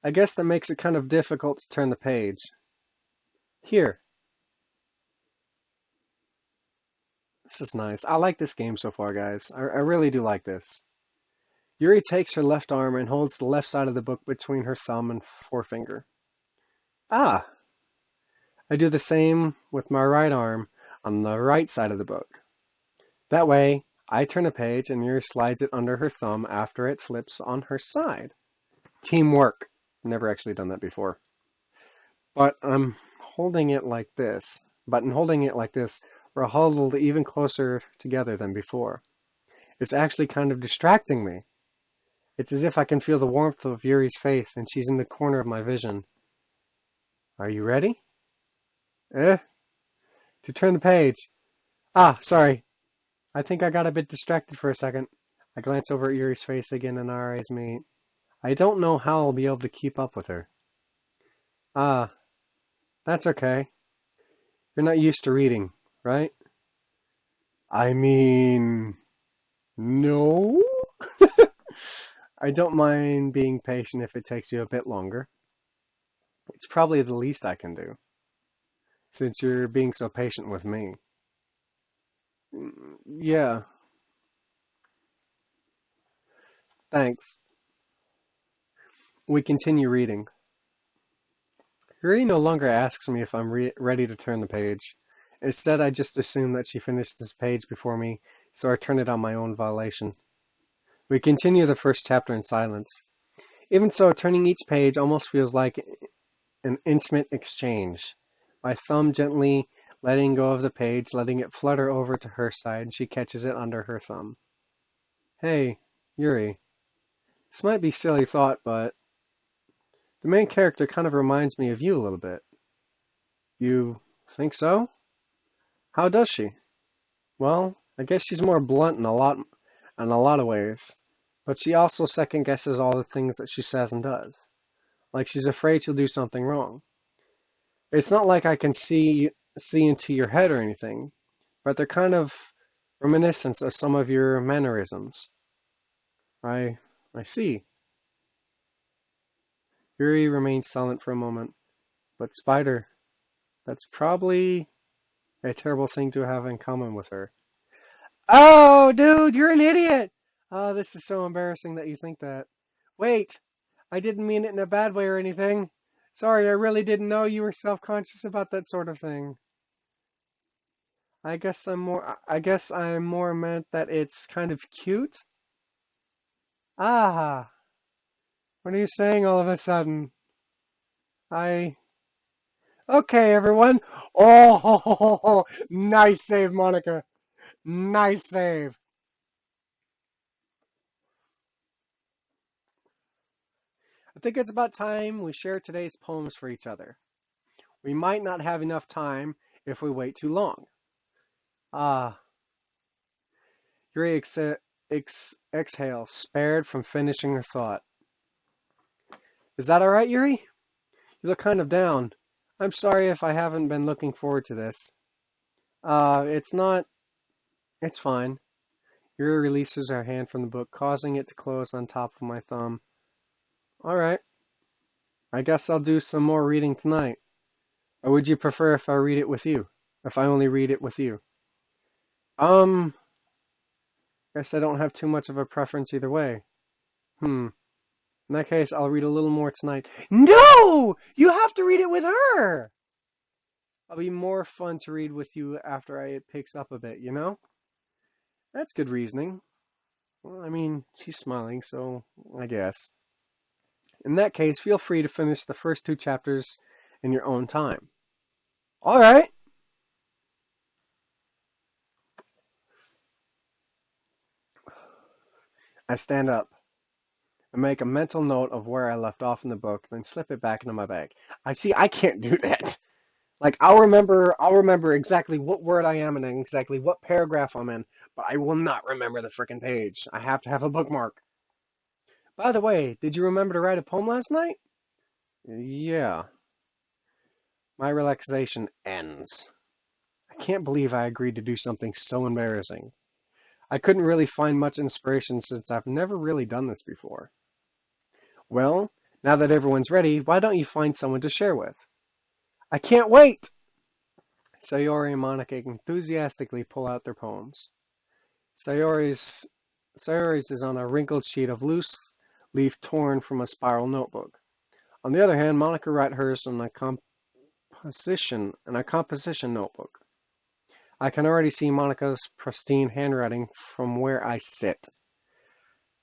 I guess that makes it kind of difficult to turn the page. Here. This is nice. I like this game so far, guys. I really do like this. Yuri takes her left arm and holds the left side of the book between her thumb and forefinger. Ah! I do the same with my right arm on the right side of the book. That way, I turn a page and Yuri slides it under her thumb after it flips on her side. Teamwork. Never actually done that before. But I'm holding it like this. But in holding it like this, we're huddled even closer together than before. It's actually kind of distracting me. It's as if I can feel the warmth of Yuri's face and she's in the corner of my vision. Are you ready? To turn the page. Ah, sorry. I think I got a bit distracted for a second. I glance over at Yuri's face again and our eyes meet. I don't know how I'll be able to keep up with her. Ah, that's okay. You're not used to reading, right? I mean, no. I don't mind being patient if it takes you a bit longer. It's probably the least I can do, since you're being so patient with me. Yeah, thanks. We continue reading. Yuri no longer asks me if I'm ready to turn the page. Instead, I just assume that she finished this page before me, so I turn it on my own volition. We continue the first chapter in silence. Even so, turning each page almost feels like an intimate exchange. My thumb gently letting go of the page, letting it flutter over to her side, and she catches it under her thumb. Hey, Yuri. This might be a silly thought, but the main character kind of reminds me of you a little bit. You think so? How does she? Well, I guess she's more blunt in a lot of ways, but she also second guesses all the things that she says and does. Like she's afraid she'll do something wrong. It's not like I can see into your head or anything, but they're kind of reminiscent of some of your mannerisms. I I see. Yuri remains silent for a moment. But Spider, that's probably a terrible thing to have in common with her. Oh, dude, you're an idiot! Oh, this is so embarrassing that you think that. Wait, I didn't mean it in a bad way or anything. Sorry, I really didn't know you were self-conscious about that sort of thing. I guess I'm more meant that it's kind of cute. Ah, what are you saying all of a sudden? I Okay, everyone. Oh, ho, ho, ho, ho. Nice save, Monica. Nice save. I think it's about time we share today's poems for each other. We might not have enough time if we wait too long. Ah, Yuri exhales, spared from finishing her thought. Is that all right, Yuri? You look kind of down. I'm sorry if I haven't been looking forward to this. It's not. It's fine. Yuri releases her hand from the book, causing it to close on top of my thumb. All right. I guess I'll do some more reading tonight. Or would you prefer if I read it with you? If I only read it with you? Um, guess I don't have too much of a preference either way. Hmm. In that case, I'll read a little more tonight. No! You have to read it with her! It'll be more fun to read with you after it picks up a bit, you know? That's good reasoning. Well, I mean, she's smiling, so I guess. In that case, feel free to finish the first two chapters in your own time. All right. I stand up and make a mental note of where I left off in the book, then slip it back into my bag. I can't do that. Like I'll remember exactly what word I am in and exactly what paragraph I'm in, but I will not remember the frickin' page. I have to have a bookmark. By the way, did you remember to write a poem last night? Yeah. My relaxation ends. I can't believe I agreed to do something so embarrassing. I couldn't really find much inspiration since I've never really done this before. Well, now that everyone's ready, why don't you find someone to share with? I can't wait! Sayori and Monica enthusiastically pull out their poems. Sayori's, Sayori's is on a wrinkled sheet of loose leaf torn from a spiral notebook. On the other hand, Monica wrote hers on a composition notebook. I can already see Monica's pristine handwriting from where I sit.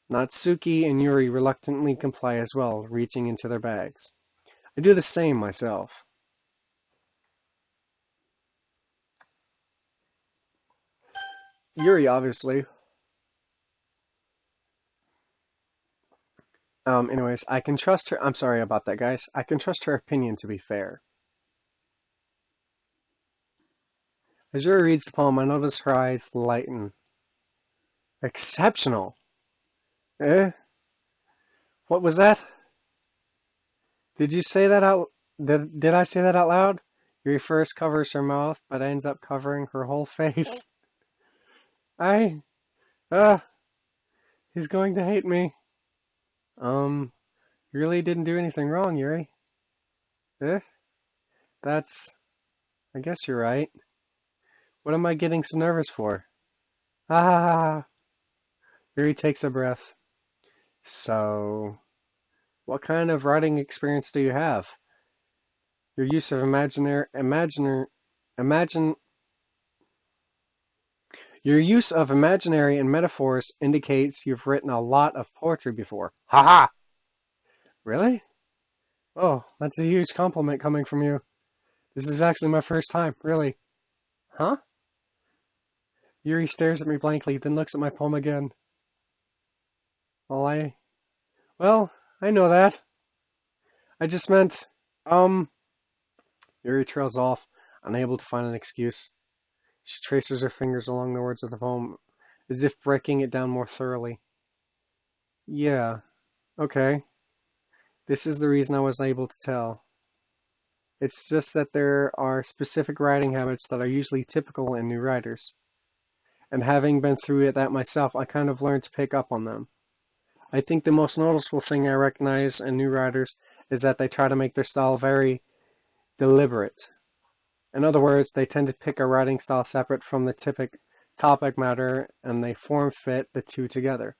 Natsuki and Yuri reluctantly comply as well, reaching into their bags. I do the same myself. Yuri, obviously. Anyways, I can trust her. I'm sorry about that, guys. I can trust her opinion to be fair. As Yuri reads the poem, I notice her eyes lighten. Exceptional. Eh? What was that? Did you say that out? Did I say that out loud? Yuri first covers her mouth, but ends up covering her whole face. I, uh, he's going to hate me. You really didn't do anything wrong, Yuri. Eh? That's, I guess you're right. What am I getting so nervous for? Ah, Yuri takes a breath. So, what kind of writing experience do you have? Your use of imagine, your use of imaginary and metaphors indicates you've written a lot of poetry before. Ha ha! Really? Oh, that's a huge compliment coming from you. This is actually my first time, really. Huh? Yuri stares at me blankly, then looks at my poem again. Well, I know that. I just meant, um, Yuri trails off, unable to find an excuse. She traces her fingers along the words of the poem, as if breaking it down more thoroughly. Yeah, okay. This is the reason I was able to tell. It's just that there are specific writing habits that are usually typical in new writers. And having been through that myself, I kind of learned to pick up on them. I think the most noticeable thing I recognize in new writers is that they try to make their style very deliberate. In other words, they tend to pick a writing style separate from the typical topic matter and they form fit the two together.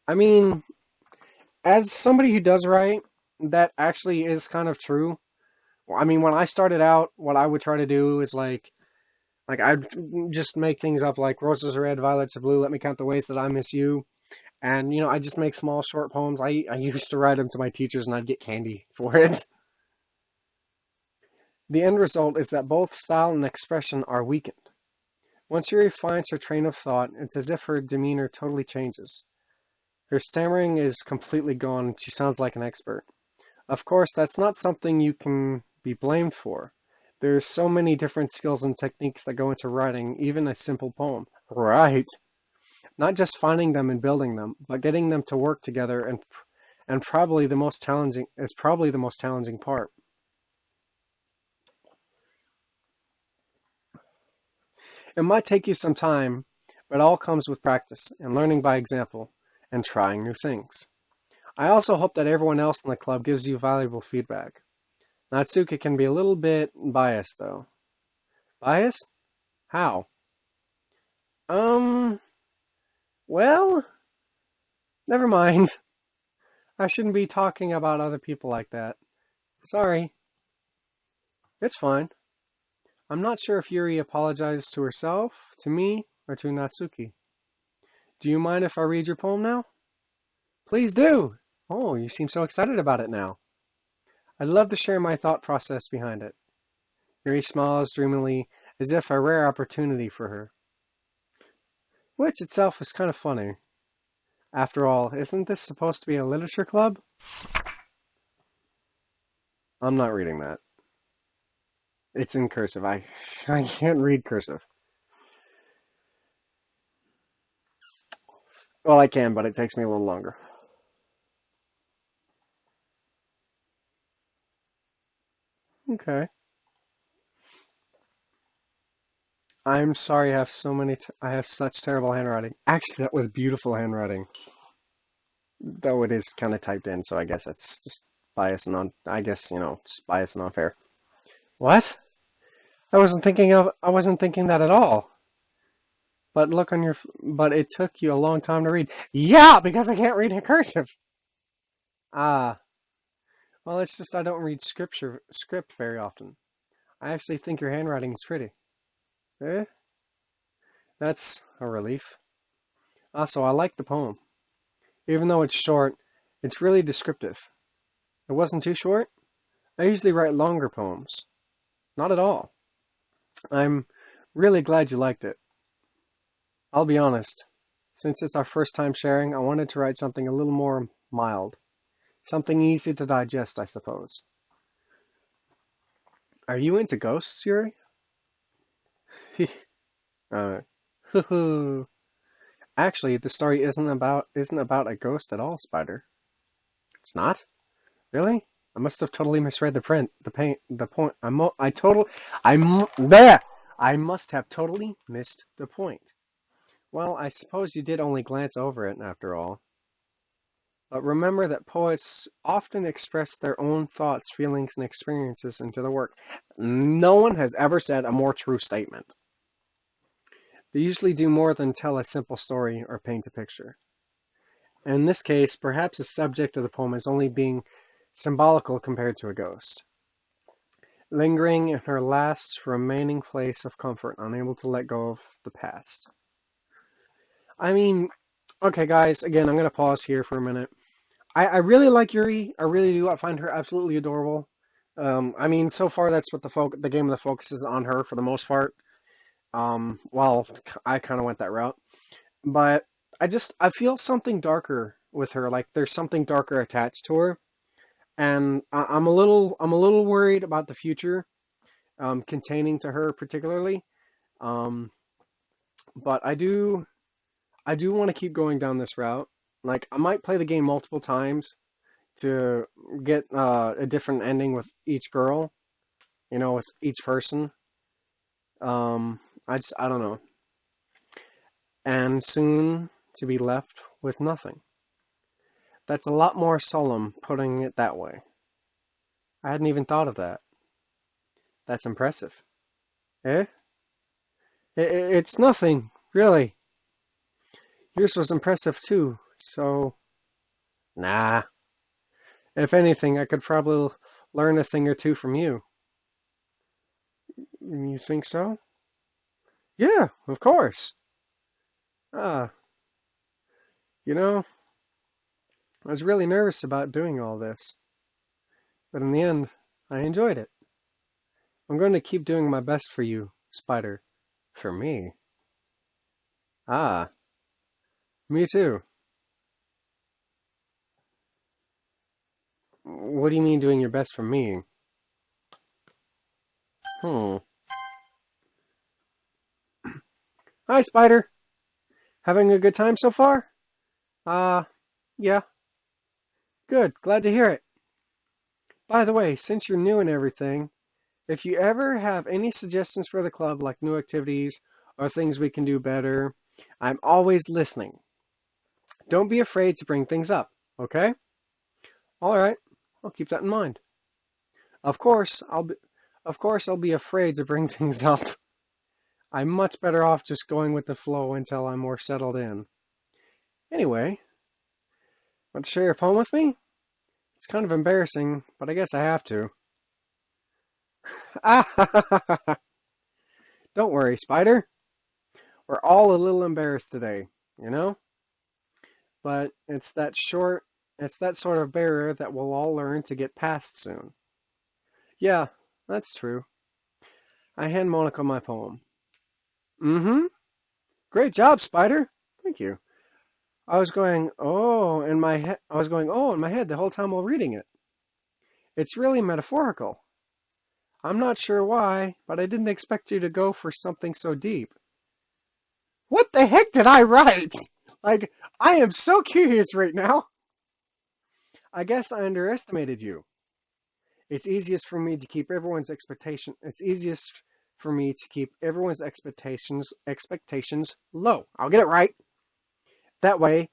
I mean, as somebody who does write, that actually is kind of true. I mean, when I started out, what I would try to do is like I'd just make things up like roses are red, violets are blue, let me count the ways that I miss you. And, I just make small short poems. I used to write them to my teachers and I'd get candy for it. The end result is that both style and expression are weakened. Once Yuri finds her train of thought, it's as if her demeanor totally changes. Her stammering is completely gone and she sounds like an expert. Of course, that's not something you can be blamed for. There's so many different skills and techniques that go into writing even a simple poem. Right. Not just finding them and building them, but getting them to work together and probably the most challenging part. It might take you some time, but it all comes with practice and learning by example and trying new things. I also hope that everyone else in the club gives you valuable feedback. Natsuki can be a little bit biased though. Biased? How? Um, well, never mind. I shouldn't be talking about other people like that. Sorry. It's fine. I'm not sure if Yuri apologized to herself, to me, or to Natsuki. Do you mind if I read your poem now? Please do! Oh, you seem so excited about it now. I'd love to share my thought process behind it. Yuri smiles dreamily, as if a rare opportunity for her. Which itself is kind of funny. After all, isn't this supposed to be a literature club? I'm not reading that. It's in cursive. I can't read cursive. Well, I can, but it takes me a little longer. Okay. I'm sorry I have such terrible handwriting. Actually, that was beautiful handwriting. Though it is kind of typed in, so I guess it's just biased and I guess, just biased and unfair. What? I wasn't thinking that at all. But it took you a long time to read. Yeah, because I can't read cursive. Ah, well, it's just I don't read script very often. I actually think your handwriting is pretty. Eh? That's a relief. Also, I like the poem. Even though it's short, it's really descriptive. It wasn't too short. I usually write longer poems. Not at all. I'm really glad you liked it. I'll be honest. Since it's our first time sharing, I wanted to write something a little more mild. Something easy to digest, I suppose. Are you into ghosts, Yuri? Uh, Actually, the story isn't about a ghost at all, Spider. It's not? Really? I must have totally misread the print, the point. There! I must have totally missed the point. Well, I suppose you did only glance over it after all. But remember that poets often express their own thoughts, feelings, and experiences into the work. No one has ever said a more true statement. They usually do more than tell a simple story or paint a picture. In this case, perhaps the subject of the poem is only being symbolical compared to a ghost, lingering in her last remaining place of comfort, unable to let go of the past. I mean, okay, guys, again, I'm going to pause here for a minute. I really like Yuri. I really do. I find her absolutely adorable. I mean, so far that's what the game of the focus is on her for the most part. Well, I kind of went that route, but I feel something darker with her. Like there's something darker attached to her, and I'm a little worried about the future, containing to her particularly. Um, but I do want to keep going down this route. Like I might play the game multiple times to get a different ending with each girl, with each person. I don't know. And soon to be left with nothing. That's a lot more solemn putting it that way. I hadn't even thought of that. That's impressive. Eh? It's nothing, really. Yours was impressive too, so. Nah. If anything, I could probably learn a thing or two from you. You think so? Yeah, of course. Ah, you know, I was really nervous about doing all this, but in the end, I enjoyed it. I'm going to keep doing my best for you, Spider. For me? Ah, me too. What do you mean doing your best for me? Hmm. Hi, Spider. Having a good time so far? Uh, yeah. Good. Glad to hear it. By the way, since you're new and everything, if you ever have any suggestions for the club, like new activities or things we can do better, I'm always listening. Don't be afraid to bring things up, okay? All right. I'll keep that in mind. Of course, I'll be afraid to bring things up. I'm much better off just going with the flow until I'm more settled in. Anyway, want to share your poem with me? It's kind of embarrassing, but I guess I have to. Ah, don't worry, Spider. We're all a little embarrassed today, you know? But it's that sort of barrier that we'll all learn to get past soon. Yeah, that's true. I hand Monica my poem. Mm-hmm. Great job, Spider. Thank you. I was going, oh, in my head the whole time while reading it. It's really metaphorical. I'm not sure why, but I didn't expect you to go for something so deep. What the heck did I write? Like, I am so curious right now. I guess I underestimated you. It's easiest for me to keep everyone's expectations low. I'll get it right. That way,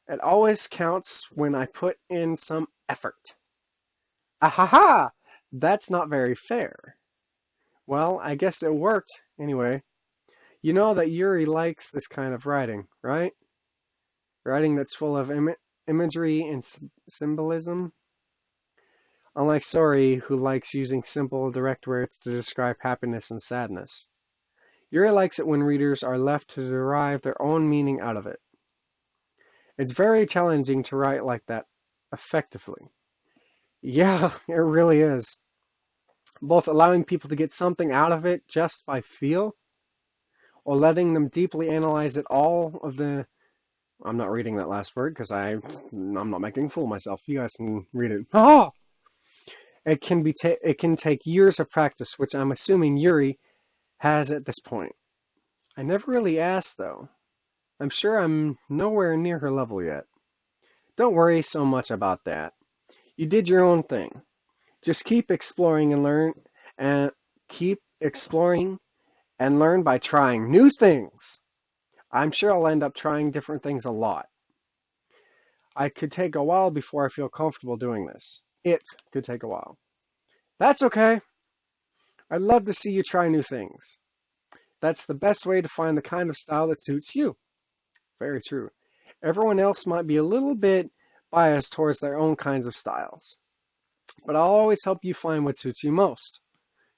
it always counts when I put in some effort. Ahaha! That's not very fair. Well, I guess it worked anyway. You know that Yuri likes this kind of writing, right? Writing that's full of imagery and symbolism. Unlike Sori, who likes using simple, direct words to describe happiness and sadness. Yuri likes it when readers are left to derive their own meaning out of it. It's very challenging to write like that effectively. Yeah, it really is. Both allowing people to get something out of it just by feel, or letting them deeply analyze it all of the. I'm not reading that last word because I'm not making a fool of myself. You guys can read it. Ah! It can take years of practice, which I'm assuming Yuri has at this point. I never really asked, though. I'm sure I'm nowhere near her level yet. Don't worry so much about that. You did your own thing. Just keep exploring and keep exploring and learn by trying new things. I'm sure I'll end up trying different things a lot. I could take a while before I feel comfortable doing this. It could take a while. That's okay. I'd love to see you try new things. That's the best way to find the kind of style that suits you. Very true. Everyone else might be a little bit biased towards their own kinds of styles, but I'll always help you find what suits you most.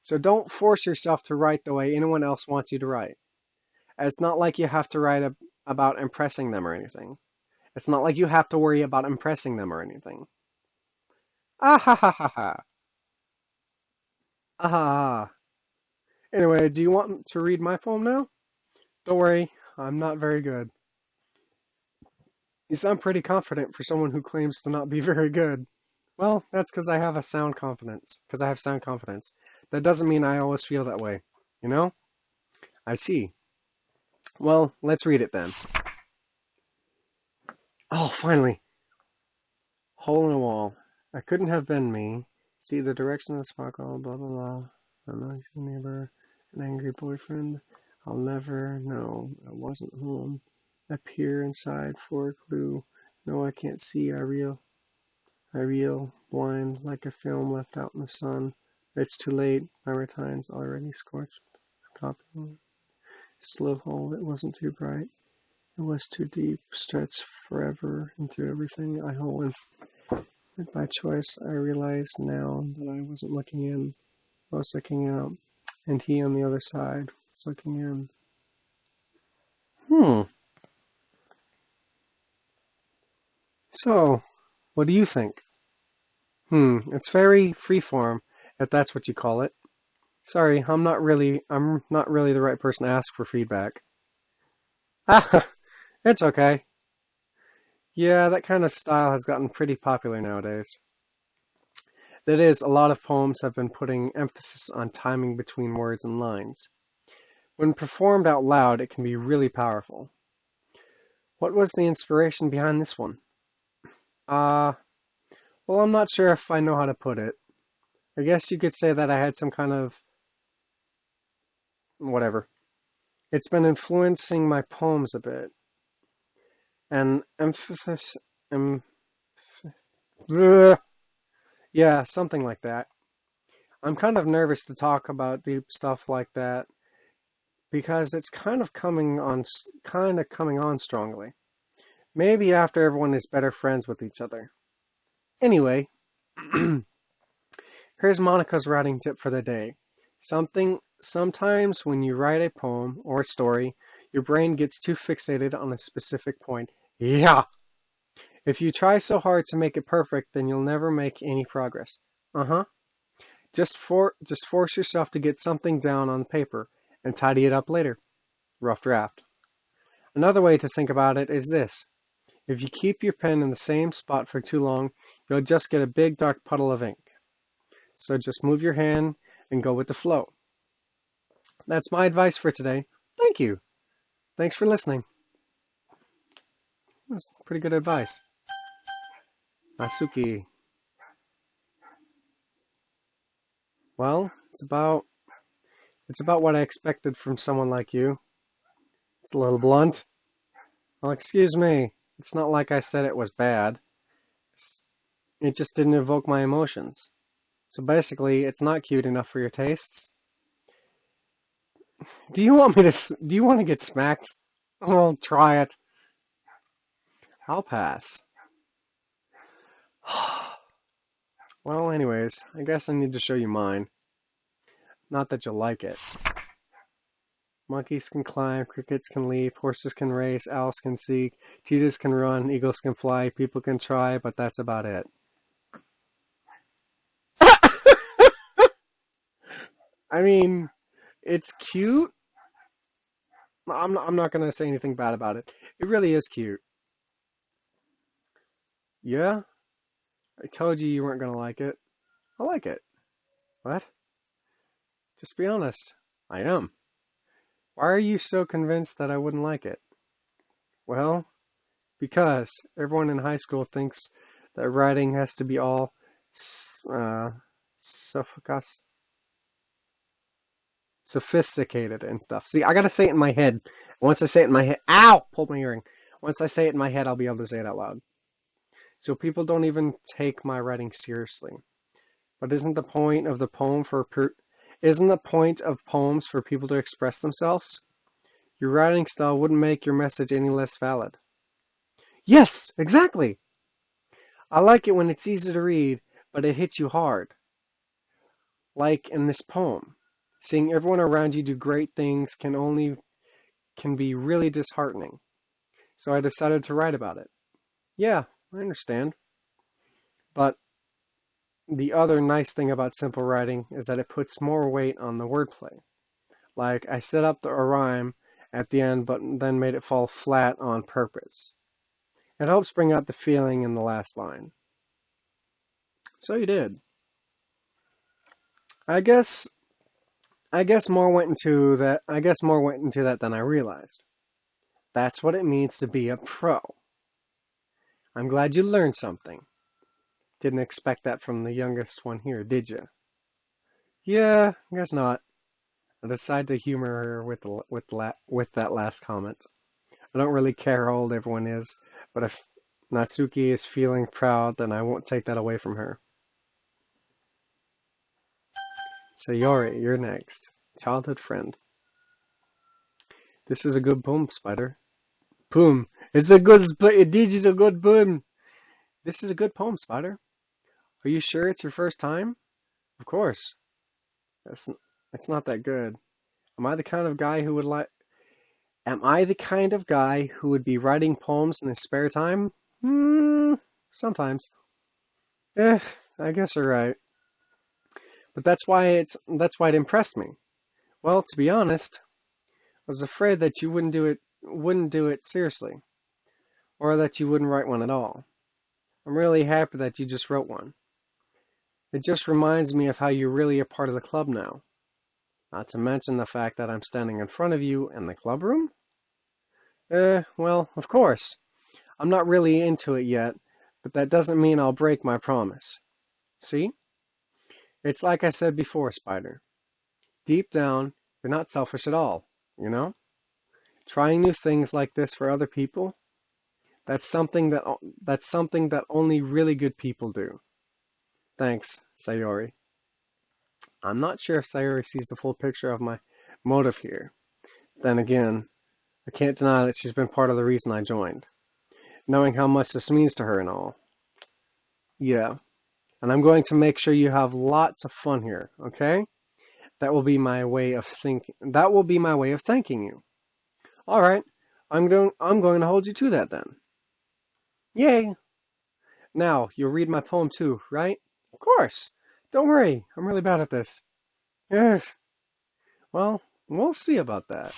So don't force yourself to write the way anyone else wants you to write. It's not like you have to about impressing them or anything. It's not like you have to worry about impressing them or anything. Ah ha ha ha ha. Ah ha ha. Anyway, do you want to read my poem now? Don't worry, I'm not very good. You sound pretty confident for someone who claims to not be very good. Well, that's because I have a sound confidence. Because I have sound confidence. That doesn't mean I always feel that way. You know? I see. Well, let's read it then. Oh, finally. Hole in a wall. I couldn't have been me. See the direction of the sparkle, blah blah blah. A noisy neighbor, an angry boyfriend. I'll never know. I wasn't home. I peer inside for a clue. No, I can't see. I reel, blind, like a film left out in the sun. It's too late. My retine's already scorched. Copy. Slow hole. It wasn't too bright. It was too deep. Stretched forever into everything I hole in. By choice, I realized now that I wasn't looking in. I was looking out, and he on the other side was looking in. Hmm. So, what do you think? It's very freeform, if that's what you call it. Sorry, I'm not really the right person to ask for feedback. Ah, it's okay. Yeah, that kind of style has gotten pretty popular nowadays. That is, a lot of poems have been putting emphasis on timing between words and lines. When performed out loud, it can be really powerful. What was the inspiration behind this one? Uh, well, I'm not sure if I know how to put it. I guess you could say that I had some kind of whatever. It's been influencing my poems a bit. And emphasis, bleh, yeah, something like that. I'm kind of nervous to talk about deep stuff like that because it's kind of coming on strongly. Maybe after everyone is better friends with each other. Anyway, here's Monica's writing tip for the day. Sometimes when you write a poem or a story, your brain gets too fixated on a specific point. Yeah. If you try so hard to make it perfect, then you'll never make any progress. Uh-huh. Just force yourself to get something down on paper and tidy it up later. Rough draft. Another way to think about it is this. If you keep your pen in the same spot for too long, you'll just get a big dark puddle of ink. So just move your hand and go with the flow. That's my advice for today. Thank you. Thanks for listening. That's pretty good advice. Asuki. Well, it's about what I expected from someone like you. It's a little blunt. Well, excuse me. It's not like I said it was bad. It just didn't evoke my emotions. So basically, it's not cute enough for your tastes. Do you want to get smacked? Oh, try it. I'll pass. Well, anyways, I guess I need to show you mine. Not that you'll like it. Monkeys can climb, crickets can leap, horses can race, owls can seek, cheetahs can run, eagles can fly, people can try, but that's about it. I mean, it's cute. I'm not going to say anything bad about it. It really is cute. Yeah? I told you you weren't going to like it. I like it. What? Just be honest. I am. Why are you so convinced that I wouldn't like it? Well, because everyone in high school thinks that writing has to be all sophisticated sophisticated and stuff. See, I gotta say it in my head. Once I say it in my head, ow! Pulled my earring. Once I say it in my head, I'll be able to say it out loud. So people don't even take my writing seriously. But isn't the point of poems for people to express themselves? Your writing style wouldn't make your message any less valid. Yes, exactly. I like it when it's easy to read, but it hits you hard. Like in this poem. Seeing everyone around you do great things can be really disheartening. So I decided to write about it. Yeah, I understand. But the other nice thing about simple writing is that it puts more weight on the wordplay. Like I set up a rhyme at the end, but then made it fall flat on purpose. It helps bring out the feeling in the last line. So you did. I guess I guess more went into that than I realized. That's what it means to be a pro. I'm glad you learned something. Didn't expect that from the youngest one here, did you? Yeah, I guess not. I decided to humor her with that last comment. I don't really care how old everyone is, but if Natsuki is feeling proud, then I won't take that away from her. Sayori, you're next. Childhood friend. This is a good poem, Spider. Poem. This is a good poem. This is a good poem, Spider. Are you sure it's your first time? Of course. That's it's not that good. Am I the kind of guy who would like? Am I the kind of guy who would be writing poems in his spare time? Sometimes. Eh, I guess you're right. But that's why it impressed me. Well, to be honest, I was afraid that you wouldn't do it seriously, or that you wouldn't write one at all. I'm really happy that you just wrote one. It just reminds me of how you're really a part of the club now. Not to mention the fact that I'm standing in front of you in the club room? Well, of course. I'm not really into it yet, but that doesn't mean I'll break my promise. See? It's like I said before, Spider. Deep down, you're not selfish at all, you know? Trying new things like this for other people, that's something that only really good people do. Thanks, Sayori. I'm not sure if Sayori sees the full picture of my motive here. Then again, I can't deny that she's been part of the reason I joined, knowing how much this means to her and all. Yeah, and I'm going to make sure you have lots of fun here, okay? That will be my way of thanking you. All right. I'm going to hold you to that then. Yay. Now, you'll read my poem too, right? Of course. Don't worry. I'm really bad at this. Yes. Well, we'll see about that.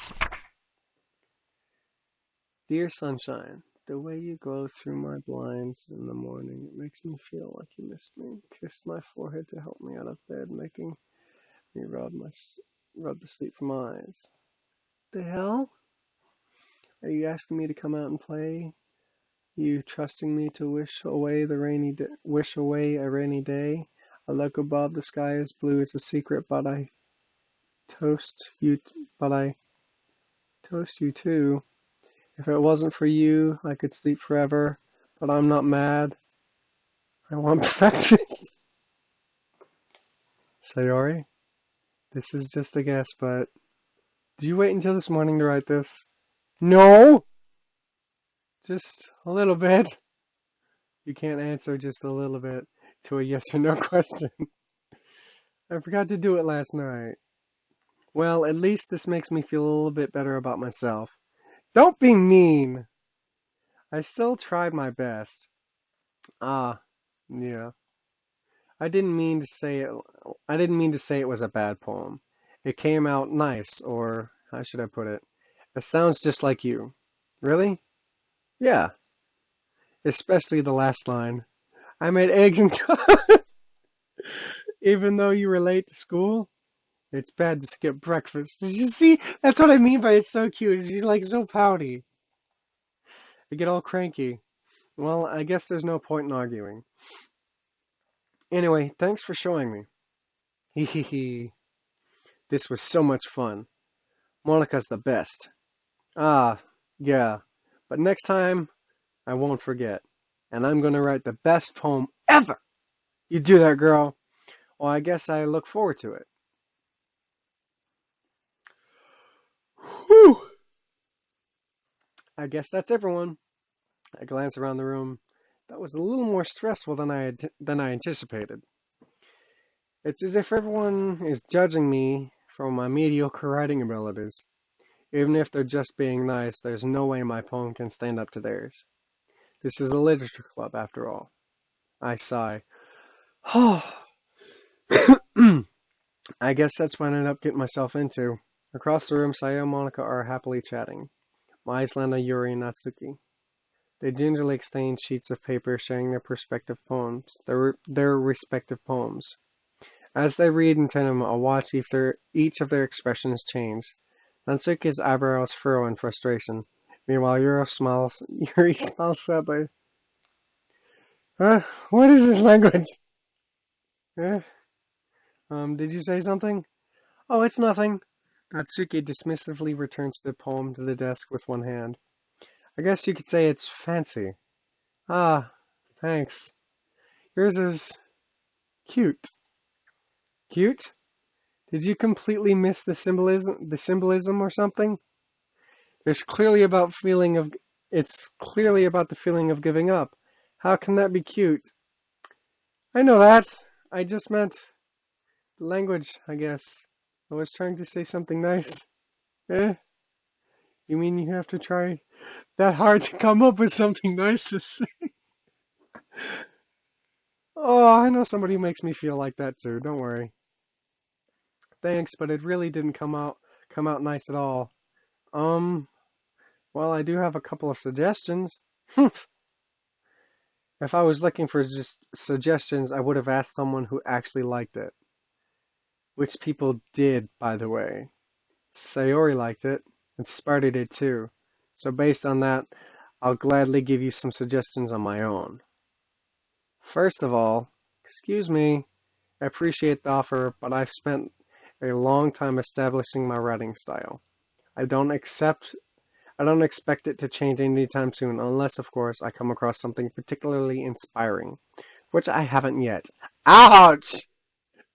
Dear sunshine, the way you glow through my blinds in the morning, it makes me feel like you missed me. Kissed my forehead to help me out of bed, making me rub the sleep from my eyes. The hell? Are you asking me to come out and play? You trusting me to wish away a rainy day? I look above, the sky is blue. It's a secret, toast you. But I toast you too. If it wasn't for you, I could sleep forever. But I'm not mad. I want breakfast. Sayori, this is just a guess, but did you wait until this morning to write this? No, just a little bit. You can't answer just a little bit to a yes or no question. I forgot to do it last night. Well, at least this makes me feel a little bit better about myself. Don't be mean! I still tried my best. Ah, yeah. I didn't mean to say it was a bad poem. It came out nice, or how should I put it? It sounds just like you. Really? Yeah. Especially the last line. I made eggs and toast. Even though you were late to school? It's bad to skip breakfast. Did you see? That's what I mean by it's so cute. She's like so pouty. I get all cranky. Well, I guess there's no point in arguing. Anyway, thanks for showing me. Hee hee hee. This was so much fun. Monica's the best. Ah, yeah. But next time, I won't forget. And I'm gonna write the best poem ever! You do that, girl. Well, I guess I look forward to it. Whew! I guess that's everyone. I glance around the room. That was a little more stressful than I anticipated. It's as if everyone is judging me for my mediocre writing abilities. Even if they're just being nice, there's no way my poem can stand up to theirs. This is a literature club, after all. I sigh. I guess that's what I ended up getting myself into. Across the room, Saya and Monica are happily chatting. My eyes land on Yuri and Natsuki. They gingerly exchange sheets of paper, sharing their respective poems. As they read in tandem, I'll watch each of their expressions change. Natsuki's eyebrows furrow in frustration. Meanwhile, Yuri smiles sadly. What is this language? Uh, did you say something? Oh, it's nothing. Natsuki dismissively returns the poem to the desk with one hand. I guess you could say it's fancy. Ah, thanks. Yours is cute. Cute? Did you completely miss the symbolism or something? There's clearly about feeling of it's clearly about the feeling of giving up. How can that be cute? I know that. I just meant language, I guess. I was trying to say something nice. Eh? You mean you have to try that hard to come up with something nice to say? Oh, I know somebody who makes me feel like that too. Don't worry. Thanks, but it really didn't come out nice at all. Um, well, I do have a couple of suggestions. If I was looking for just suggestions, I would have asked someone who actually liked it. Which people did, by the way. Sayori liked it, and Sparta did too. So based on that, I'll gladly give you some suggestions on my own. First of all, excuse me, I appreciate the offer, but I've spent a long time establishing my writing style. I don't accept I don't expect it to change anytime soon, unless, of course, I come across something particularly inspiring, which I haven't yet. Ouch!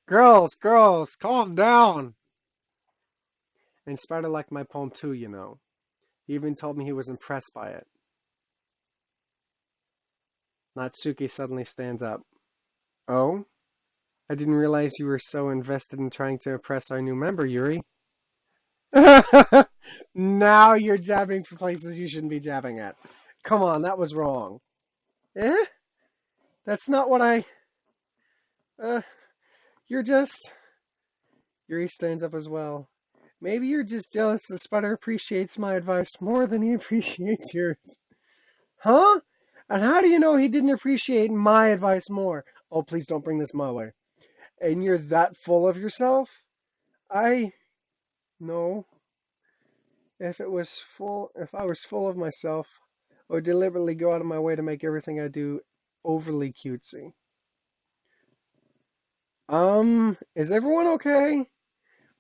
Girls, calm down! And Spider liked my poem too, you know. He even told me he was impressed by it. Natsuki suddenly stands up. Oh? I didn't realize you were so invested in trying to impress our new member, Yuri. Now you're jabbing for places you shouldn't be jabbing at. Come on, that was wrong. Eh? That's not what I... Uh, you're just... Yuri stands up as well. Maybe you're just jealous that Spider appreciates my advice more than he appreciates yours. Huh? And how do you know he didn't appreciate my advice more? Oh, please don't bring this my way. And you're that full of yourself? No. If I was full of myself, I would deliberately go out of my way to make everything I do overly cutesy. Is everyone okay?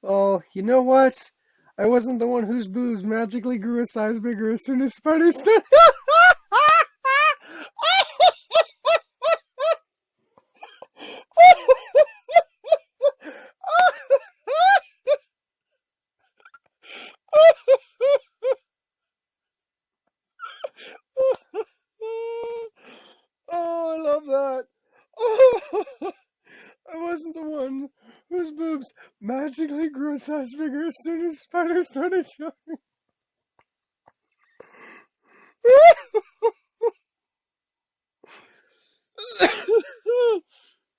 Well, you know what? I wasn't the one whose boobs magically grew a size bigger as soon as Spider started. Oh, I love that. Oh, I wasn't the one whose boobs magically grew a size bigger as soon as Spider started showing.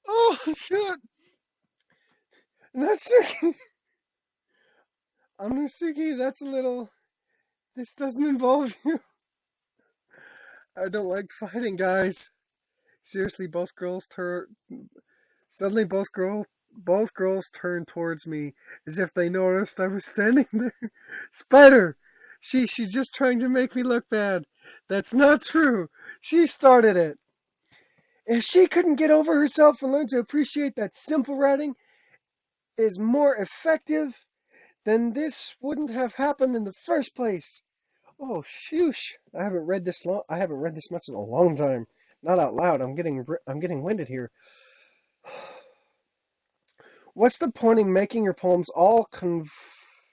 Oh, shit. Natsuki. I'm Natsuki. That's a little. This doesn't involve you. I don't like fighting, guys. Seriously, both girls tur. Suddenly, both girls Both girls turned towards me as if they noticed I was standing there. Spider! She's just trying to make me look bad. That's not true. She started it. If she couldn't get over herself and learn to appreciate that simple writing is more effective, then this wouldn't have happened in the first place. Oh, shoosh. I haven't read this much in a long time. Not out loud. I'm getting winded here. What's the point in making your poems all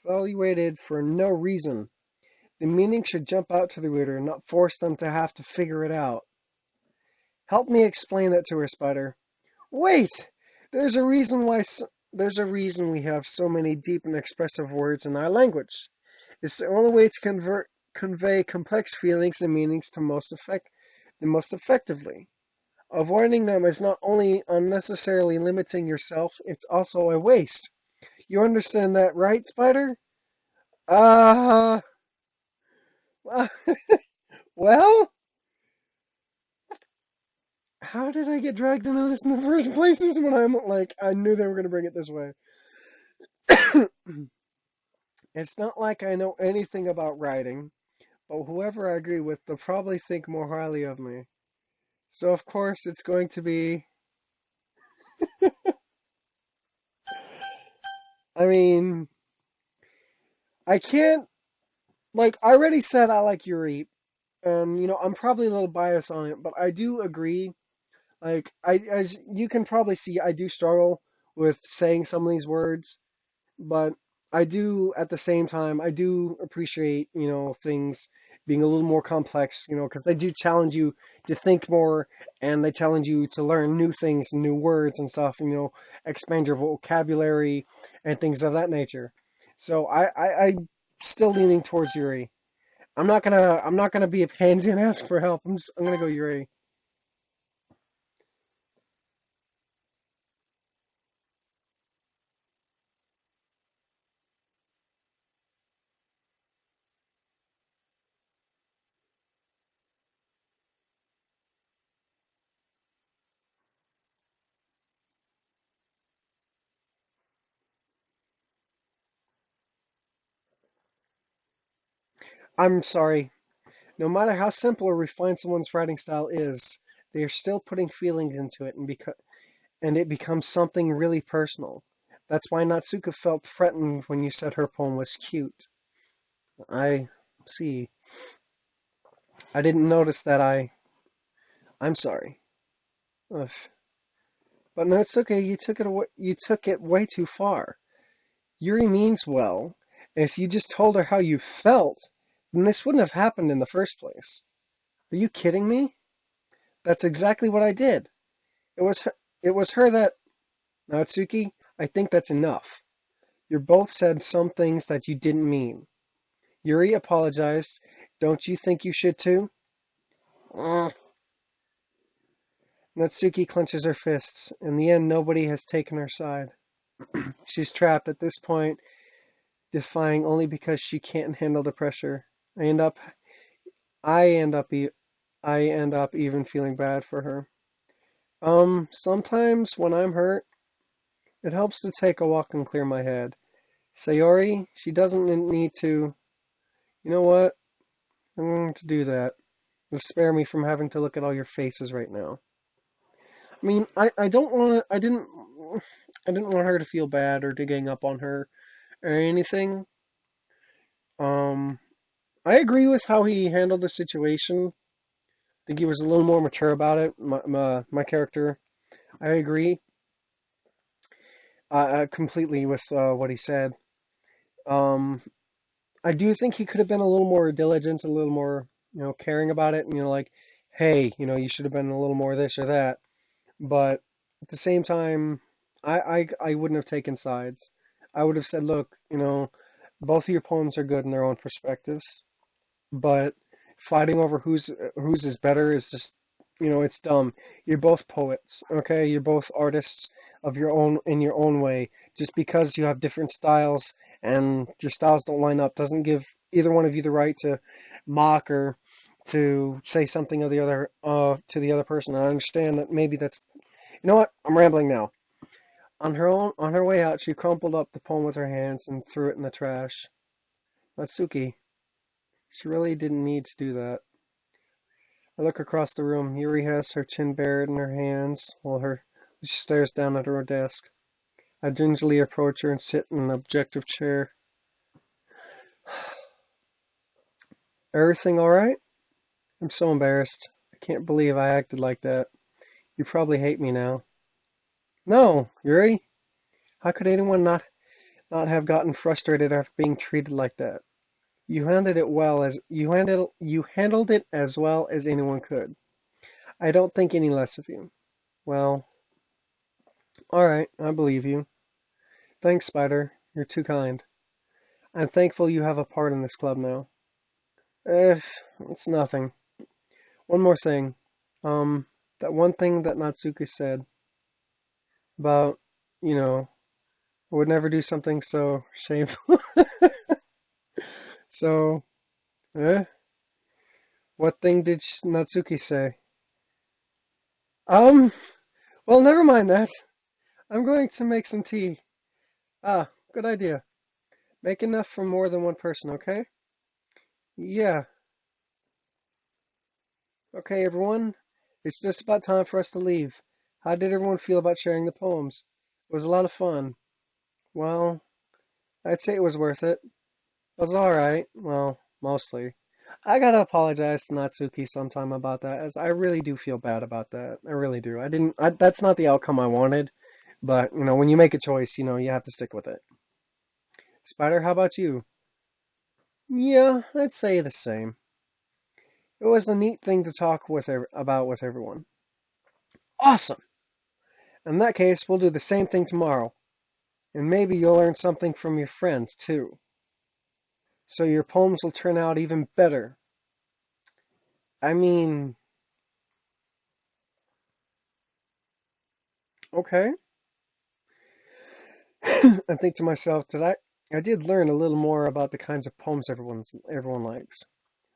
convoluted for no reason? The meaning should jump out to the reader, not force them to have to figure it out. Help me explain that to her, Spider. Wait! There's a reason why there's a reason we have so many deep and expressive words in our language. It's the only way to convey complex feelings and meanings the most effectively. Avoiding them is not only unnecessarily limiting yourself, it's also a waste. You understand that, right, Spider? Uh, uh well, how did I get dragged into this in the first place? Is when I'm like, I knew they were going to bring it this way. It's not like I know anything about writing, but whoever I agree with, they'll probably think more highly of me. So, of course, it's going to be. I mean, I can't. Like, I already said I like Yuri, and, I'm probably a little biased on it, but I do agree. Like, as you can probably see, I do struggle with saying some of these words, but I do, at the same time, I do appreciate, things being a little more complex, because they do challenge you to think more and they challenge you to learn new things, new words and stuff, and, expand your vocabulary and things of that nature. So I'm still leaning towards Yuri. I'm not gonna be a pansy and ask for help. I'm gonna go Yuri. I'm sorry. No matter how simple or refined someone's writing style is, they are still putting feelings into it, and it becomes something really personal. That's why Natsuka felt threatened when you said her poem was cute. I see. I didn't notice that I'm sorry. Ugh. But Natsuka, you took it way too far. Yuri means well. If you just told her how you felt, then this wouldn't have happened in the first place. Are you kidding me? That's exactly what I did. It was her that Natsuki, I think that's enough. You both said some things that you didn't mean. Yuri apologized. Don't you think you should too? Mm. Natsuki clenches her fists. In the end, nobody has taken her side. She's trapped at this point, defying only because she can't handle the pressure. I end up, I end up, I end up even feeling bad for her. Sometimes when I'm hurt, it helps to take a walk and clear my head. Sayori, she doesn't need to. You know what? I'm going to do that. It'll spare me from having to look at all your faces right now. I mean, I don't want to, I didn't want her to feel bad or to gang up on her or anything. Um, I agree with how he handled the situation. I think he was a little more mature about it. My character, I agree completely with what he said. Um, I do think he could have been a little more diligent, a little more, caring about it. Like, hey, you should have been a little more this or that. But at the same time, I wouldn't have taken sides. I would have said, look, both of your poems are good in their own perspectives, but fighting over whose is better is just, it's dumb. You're both poets, okay? You're both artists of your own in your own way. Just because you have different styles and your styles don't line up doesn't give either one of you the right to mock or to say something of the other to the other person. I understand that maybe that's, you know what? I'm rambling now. On her way out, she crumpled up the poem with her hands and threw it in the trash. Natsuki, she really didn't need to do that. I look across the room. Yuri has her chin buried in her hands while she stares down at her desk. I gingerly approach her and sit in an objective chair. Everything all right? I'm so embarrassed. I can't believe I acted like that. You probably hate me now. No, Yuri. How could anyone not have gotten frustrated after being treated like that? You handled it as well as anyone could. I don't think any less of you. Well, all right, I believe you. Thanks, Spider. You're too kind. I'm thankful you have a part in this club now. It's nothing. One more thing. That one thing that Natsuki said about, you know, I would never do something so shameful. So, eh? What thing did Natsuki say? Um, well, never mind that. I'm going to make some tea. Ah, good idea. Make enough for more than one person, okay? Yeah. Okay, everyone. It's just about time for us to leave. How did everyone feel about sharing the poems? It was a lot of fun. Well, I'd say it was worth it. It was alright. Well, mostly. I gotta apologize to Natsuki sometime about that, as I really do feel bad about that. I really do. That's not the outcome I wanted, but, when you make a choice, you have to stick with it. Spider, how about you? Yeah, I'd say the same. It was a neat thing to talk about with everyone. Awesome! In that case, we'll do the same thing tomorrow. And maybe you'll learn something from your friends, too. So your poems will turn out even better. I mean, okay. I think to myself that I did learn a little more about the kinds of poems everyone likes.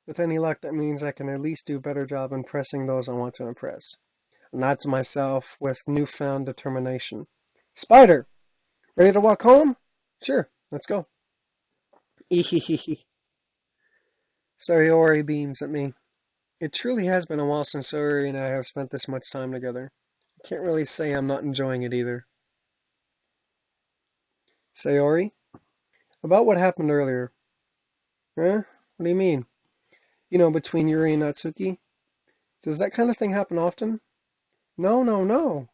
With any luck, that means I can at least do a better job impressing those I want to impress. Not to myself with newfound determination. Spider, ready to walk home? Sure, let's go. Ehehehe. Sayori beams at me. It truly has been a while since Sayori and I have spent this much time together. I can't really say I'm not enjoying it either. Sayori, about what happened earlier. Huh? What do you mean? Between Yuri and Natsuki? Does that kind of thing happen often? No, no, no.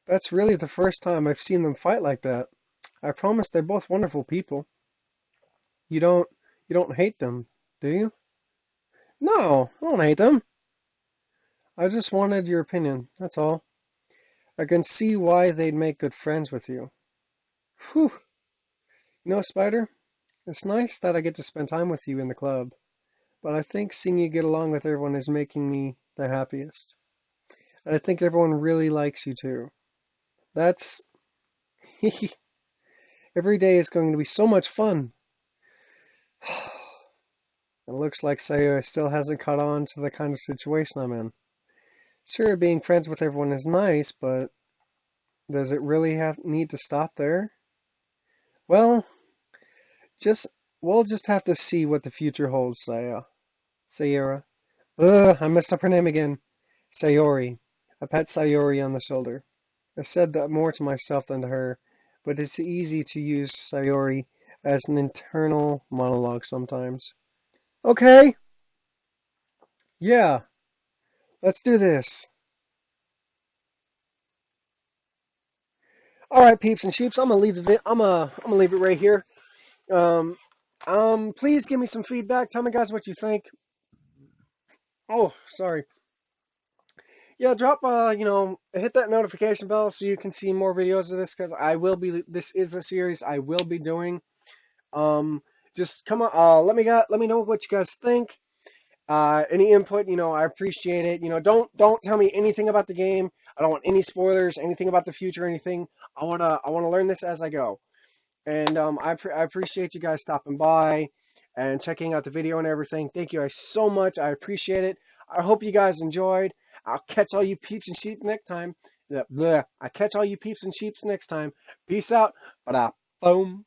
That's really the first time I've seen them fight like that. I promise they're both wonderful people. You don't you don't hate them, do you? No, I don't hate them. I just wanted your opinion, that's all. I can see why they'd make good friends with you. Whew. Spider, it's nice that I get to spend time with you in the club, but I think seeing you get along with everyone is making me the happiest. And I think everyone really likes you too. That's every day is going to be so much fun. It looks like Sayori still hasn't caught on to the kind of situation I'm in. Sure, being friends with everyone is nice, but does it really need to stop there? Well, just we'll just have to see what the future holds, Sayora. Ugh, I messed up her name again. Sayori. I pat Sayori on the shoulder. I said that more to myself than to her, but it's easy to use Sayori as an internal monologue sometimes. Okay, yeah, let's do this. All right, peeps and sheeps, I'm gonna leave I'm gonna leave it right here. Um, please give me some feedback. Tell me, guys, what you think. Oh, sorry. Yeah, drop hit that notification bell so you can see more videos of this because this is a series I will be doing. Um, just come on, let me know what you guys think. Any input, I appreciate it. Don't tell me anything about the game. I don't want any spoilers, anything about the future, anything. I wanna learn this as I go. And I appreciate you guys stopping by and checking out the video and everything. Thank you guys so much. I appreciate it. I hope you guys enjoyed. I'll catch all you peeps and sheep next time. Bleh. I catch all you peeps and sheeps next time. Peace out. Ba-da. Boom.